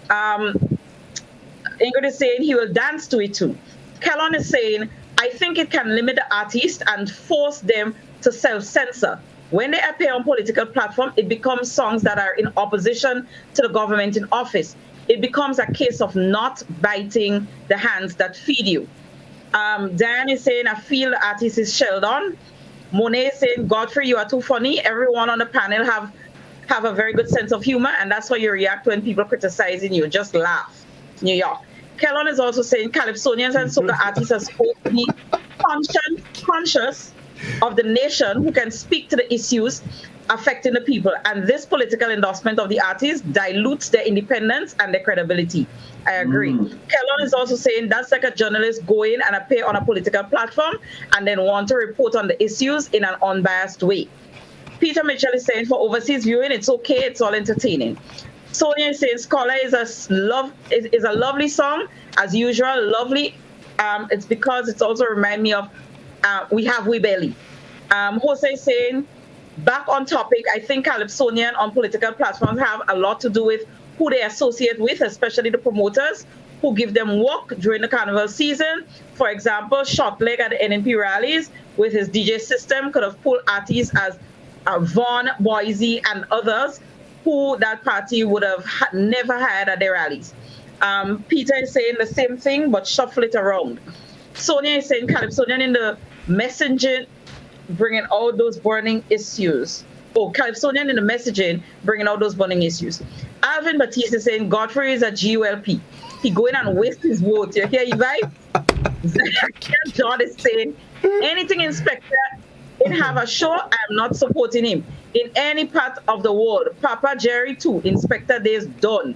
Ingrid is saying he will dance to it too. Kellon is saying, I think it can limit the artist and force them to self-censor. When they appear on political platform, it becomes songs that are in opposition to the government in office. It becomes a case of not biting the hands that feed you. Diane is saying, I feel the artist is shelled on. Monet is saying, Godfrey, you are too funny. Everyone on the panel have a very good sense of humor, and that's how you react when people criticizing you. Just laugh. New York. Kellon is also saying, Calypsonians and soca artists are supposed to be conscious of the nation who can speak to the issues affecting the people. And this political endorsement of the artists dilutes their independence and their credibility. I agree. Kellon is also saying that's like a journalist going and appear on a political platform and then want to report on the issues in an unbiased way. Peter Mitchell is saying for overseas viewing, it's okay, it's all entertaining. Sonia is saying Scholar is a lovely song, as usual, lovely. It's because it's also remind me of We Have We Belly. Jose is saying, back on topic, I think Calypsonian on political platforms have a lot to do with who they associate with, especially the promoters who give them work during the carnival season. For example, Shortleg at the NNP rallies with his DJ system could have pulled artists as Vaughn, Boise, and others who that party would have never had at their rallies. Peter is saying the same thing, but shuffle it around. Sonia is saying Calypsonian in the messaging, bringing all those burning issues. Oh, Calypsonian in the messaging, bringing out those burning issues. Alvin Batiste is saying Godfrey is a GULP. He going and waste his vote. You hear you, right? John is saying anything Inspector didn't have a show, I'm not supporting him. In any part of the world, Papa Jerry too, Inspector Day is done.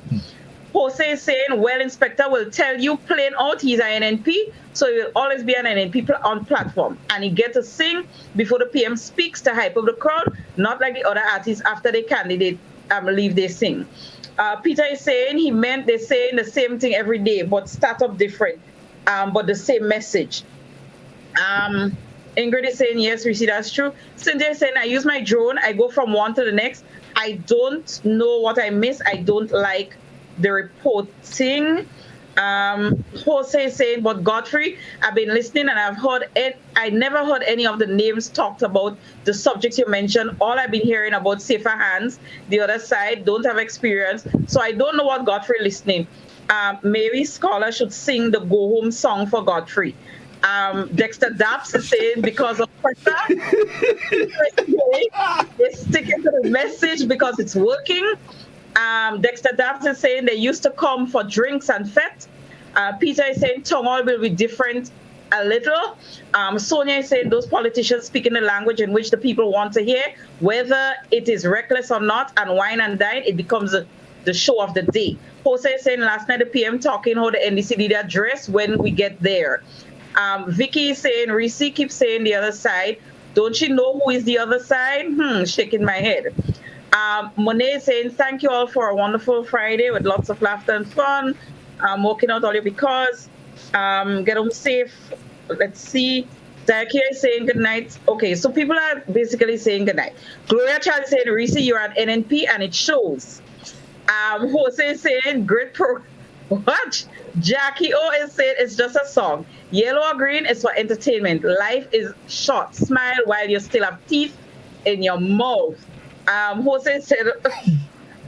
Jose is saying, well, Inspector will tell you plain out he's an NNP, so he will always be an NNP on platform. And he get to sing before the PM speaks to hype up the crowd, not like the other artists after the candidate leave they sing. Peter is saying he meant they're saying the same thing every day, but start up different, but the same message. Ingrid is saying, yes, Reece, that's true. Cynthia is saying, I use my drone. I go from one to the next. I don't know what I miss. I don't like the reporting. Jose is saying, but Godfrey, I've been listening and I've heard it. I never heard any of the names talked about the subjects you mentioned. All I've been hearing about safer hands. The other side don't have experience. So I don't know what Godfrey listening. Maybe Scholar should sing the Go Home song for Godfrey. Dexter Daps is saying because of pressure, they're sticking to the message because it's working. Dexter Daps is saying they used to come for drinks and fete. Peter is saying Tongal will be different a little. Sonia is saying those politicians speak in the language in which the people want to hear, whether it is reckless or not, and wine and dine, it becomes the show of the day. Jose is saying last night the PM talking how the NDC leader dress when we get there. Vicky is saying, Reece keeps saying the other side. Don't you know who is the other side? Shaking my head. Monet is saying, thank you all for a wonderful Friday with lots of laughter and fun. Walking out all you because. Get home safe. Let's see. Dakia is saying good night. Okay, so people are basically saying good night. Gloria Child is saying, Reece, you're at NNP and it shows. Jose is saying, great pro. What? Jackie O is saying it's just a song. Yellow or green is for entertainment. Life is short. Smile while you still have teeth in your mouth. Jose said,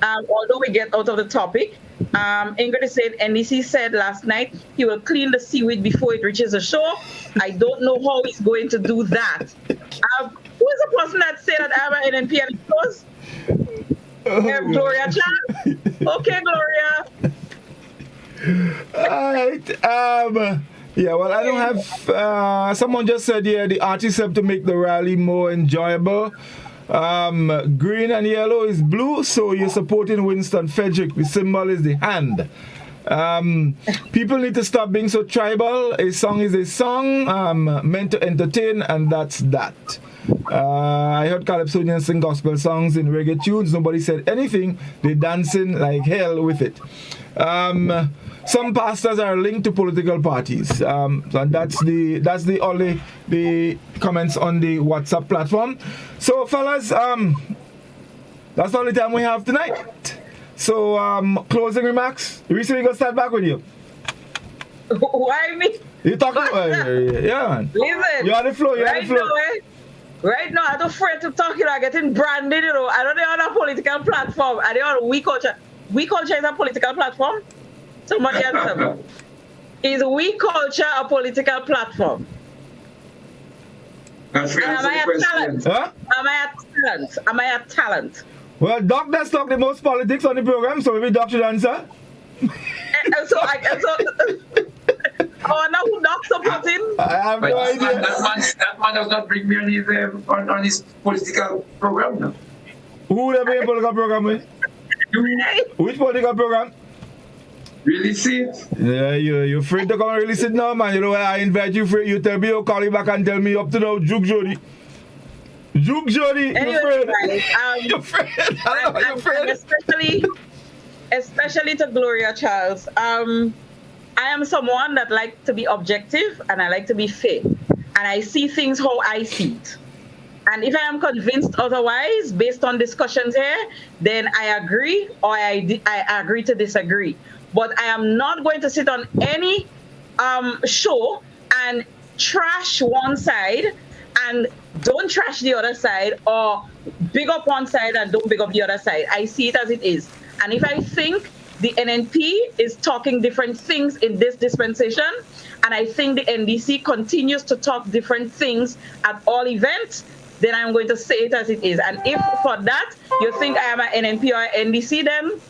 although we get out of the topic, Ingrid is saying NDC said last night he will clean the seaweed before it reaches the shore. I don't know how he's going to do that. Who is the person that said that I'm an NNP and it goes? Gloria Chan? Okay, Gloria. All right. Yeah, well, I don't have. Someone just said, the artists have to make the rally more enjoyable. Green and yellow is blue, so you're supporting Winston Frederick. The symbol is the hand. People need to stop being so tribal. A song is a song, meant to entertain, and that's that. I heard Calypsonians sing gospel songs in reggae tunes. Nobody said anything. They're dancing like hell with it. Some pastors are linked to political parties. So that's the only the comments on the WhatsApp platform. So fellas, that's all the time we have tonight. So closing remarks. Reece, we gonna start back with you. Why me? You talking? Yeah, man. Listen. You on the floor. Right now, I'm afraid to talk. I'm getting branded. I don't know on a political platform. I don't know We Culture. We Culture is a political platform. Somebody answer me. Is We Culture a political platform? Am I a talent? Huh? Am I a talent? Well, Doc does talk the most politics on the program, so maybe Doc should answer. I wonder who Doc supporting. I have no idea. That man does not bring me on his political program now. Who would have been a political program with? Which political program? Release it. Yeah, you're afraid to come and release it now, man. You know why I invite you for you tell me you call you back and tell me up to now, Juke Jody. Juke Jody, anyway, you're afraid. Guys, you're afraid. You're afraid. Especially to Gloria Charles. I am someone that likes to be objective and I like to be fair. And I see things how I see it. And if I am convinced otherwise, based on discussions here, then I agree or I agree to disagree. But I am not going to sit on any show and trash one side and don't trash the other side, or big up one side and don't big up the other side. I see it as it is. And if I think the NNP is talking different things in this dispensation, and I think the NDC continues to talk different things at all events, then I'm going to say it as it is. And if for that you think I am an NNP or an NDC, then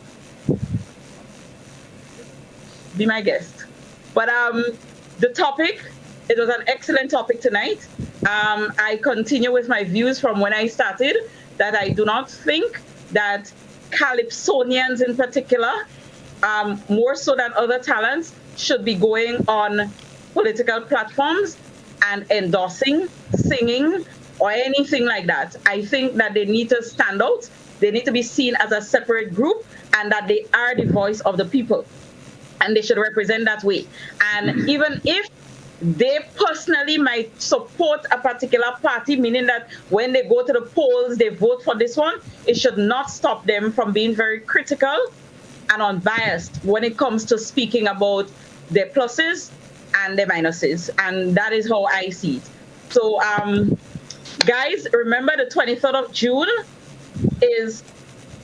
be my guest. But the topic, it was an excellent topic tonight. I continue with my views from when I started, that I do not think that Calypsonians in particular, more so than other talents, should be going on political platforms and endorsing, singing, or anything like that. I think that they need to stand out. They need to be seen as a separate group, and that they are the voice of the people. And they should represent that way. And even if they personally might support a particular party, meaning that when they go to the polls, they vote for this one, it should not stop them from being very critical and unbiased when it comes to speaking about their pluses and their minuses. And that is how I see it. So, guys, remember the 23rd of June is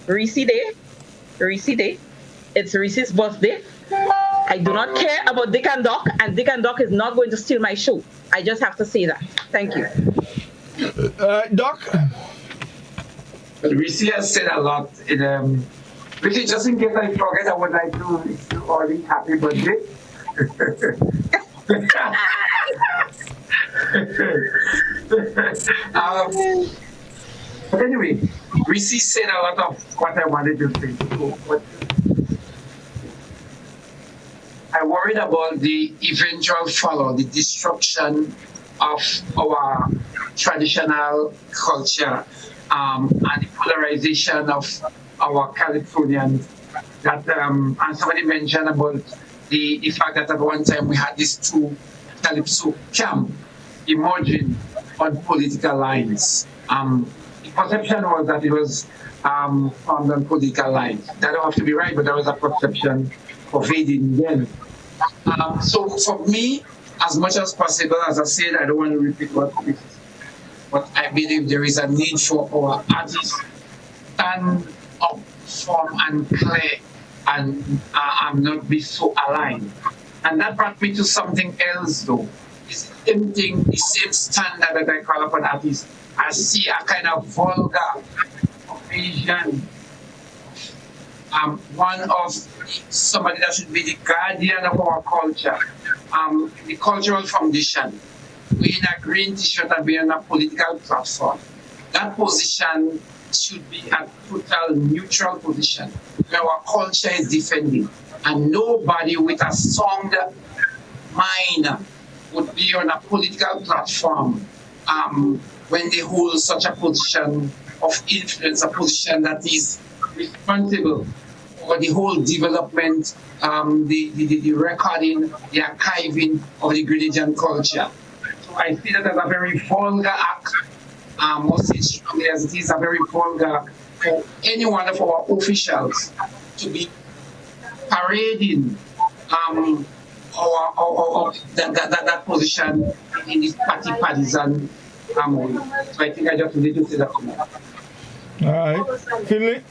Reece Day. Reece Day. It's Reece's birthday. I do not care about Dick and Doc is not going to steal my show. I just have to say that. Thank you. Doc? Reece has said a lot. Reece, just in case I forget, I would like to wish you all a happy birthday. But anyway, Reece said a lot of what I wanted to say. I worried about the eventual fall, the destruction of our traditional culture, and the polarization of our Californians. That and somebody mentioned about the fact that at one time we had these two Calypso camp emerging on political lines. The perception was that it was formed on political lines. That don't have to be right, but there was a perception pervading them. So for me, as much as possible, as I said, I don't want to repeat what this is, but I believe there is a need for our artists stand up firm and clear and not be so aligned. And that brought me to something else though. It's the same thing, the same standard that I call upon artists. I see a kind of vulgar invasion one of somebody that should be the guardian of our culture, the cultural foundation. We're in a green t-shirt and we're in a political platform. That position should be a total neutral position where our culture is defended. And nobody with a sound mind would be on a political platform when they hold such a position of influence, a position that is responsible for the whole development, the recording, the archiving of the Grenadian culture. So I see that as a very vulgar act, must say strongly as it is a very vulgar act for any one of our officials to be parading that position in this partisan way. So I think I just need to say that. All right. Finley?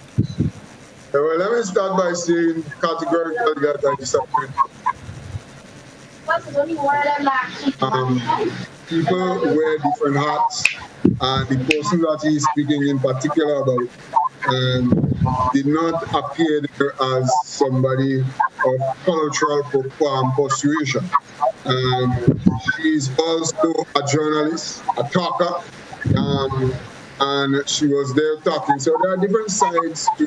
Well, let me start by saying categorically that I disagree. People wear different hats, and the person that he is speaking in particular about did not appear there as somebody of cultural persuasion. She is also a journalist, a talker, and she was there talking. So there are different sides to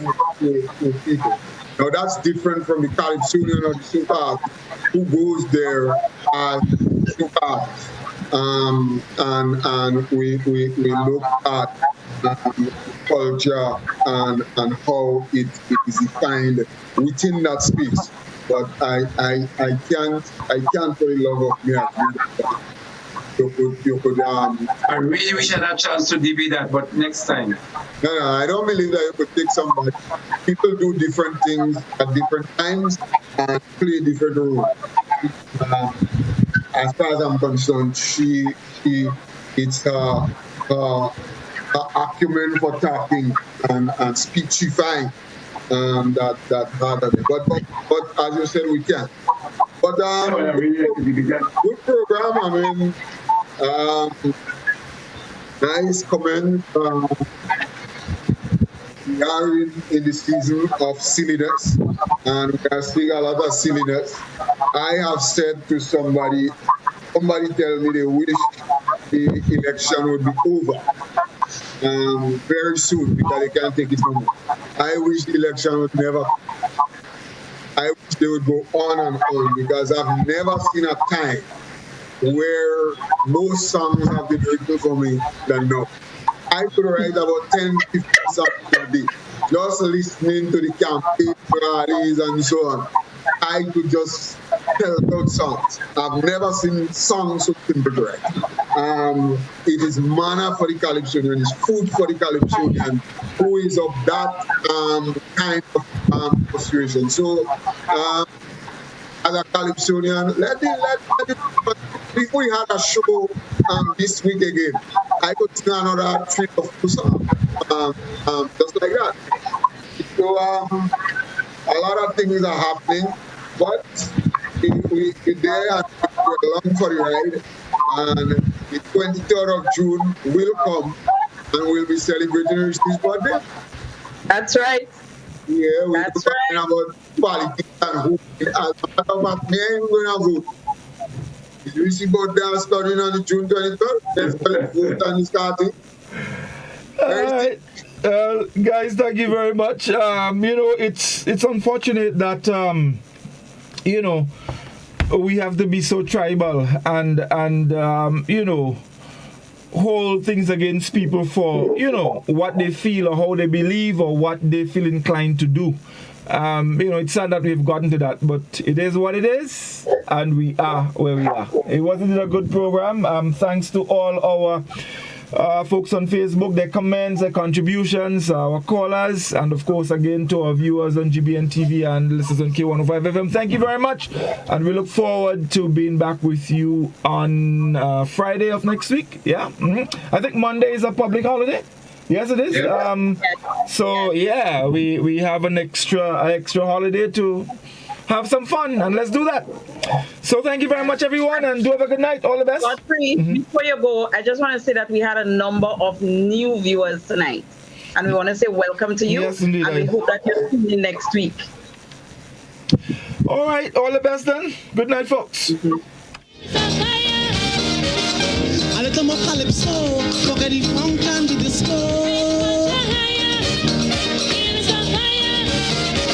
people. Now that's different from the Calypsonian or the Super who goes there as Super. And we look at culture and how it is defined within that space. But I can't for the love of me agree with that. You could, I really wish I had a chance to debate that, but next time. No, I don't believe that you could take somebody. People do different things at different times and play different roles. As far as I'm concerned, it's her acumen for talking and speechifying that bothered me. But as you said, we can. But good program. I mean, nice comment. We are in the season of silliness, and we are seeing a lot of silliness. I have said to somebody tell me they wish the election would be over very soon because they can't take it no more. I wish the election would never. I wish they would go on and on because I've never seen a time where more songs have been written for me than now. I could write about 10, 15 songs a day, just listening to the campaign rallies and so on. I could just tell about songs. I've never seen songs so simple to write. It is manna for the Calypsonian, it's food for the Calypsonian, who is of that kind of persuasion. So, as a Calypsonian, let it. If we had a show this week again, I could sing another 3 or 4 songs, just like that. So a lot of things are happening, but we're there and we're along for the ride. And the 23rd of June will come, and we'll be celebrating Reece's birthday. That's right. Yeah, we're talking about politics and who. As a matter of fact, me ain't going to vote. Is Reece's birthday starting on the June 23rd? Let's vote and starting. All right. Guys, thank you very much. It's unfortunate that we have to be so tribal and hold things against people for what they feel or how they believe or what they feel inclined to do. It's sad that we've gotten to that, but it is what it is, and we are where we are. It wasn't a good program. Thanks to all our folks on Facebook, their comments, their contributions, our callers, and of course again to our viewers on GBN TV and listeners on K105 FM. Thank you very much, and we look forward to being back with you on Friday of next week. Yeah, I think Monday is a public holiday. Yes, it is. So yeah, we have an extra holiday to have some fun, and let's do that. So thank you very much, everyone, and do have a good night. All the best. Godfrey, before you go, I just want to say that we had a number of new viewers tonight. And we want to say welcome to you. Yes, indeed. And we hope that you'll tune in next week. All right, all the best then. Good night, folks. A little more calypso, forget the funk and the disco.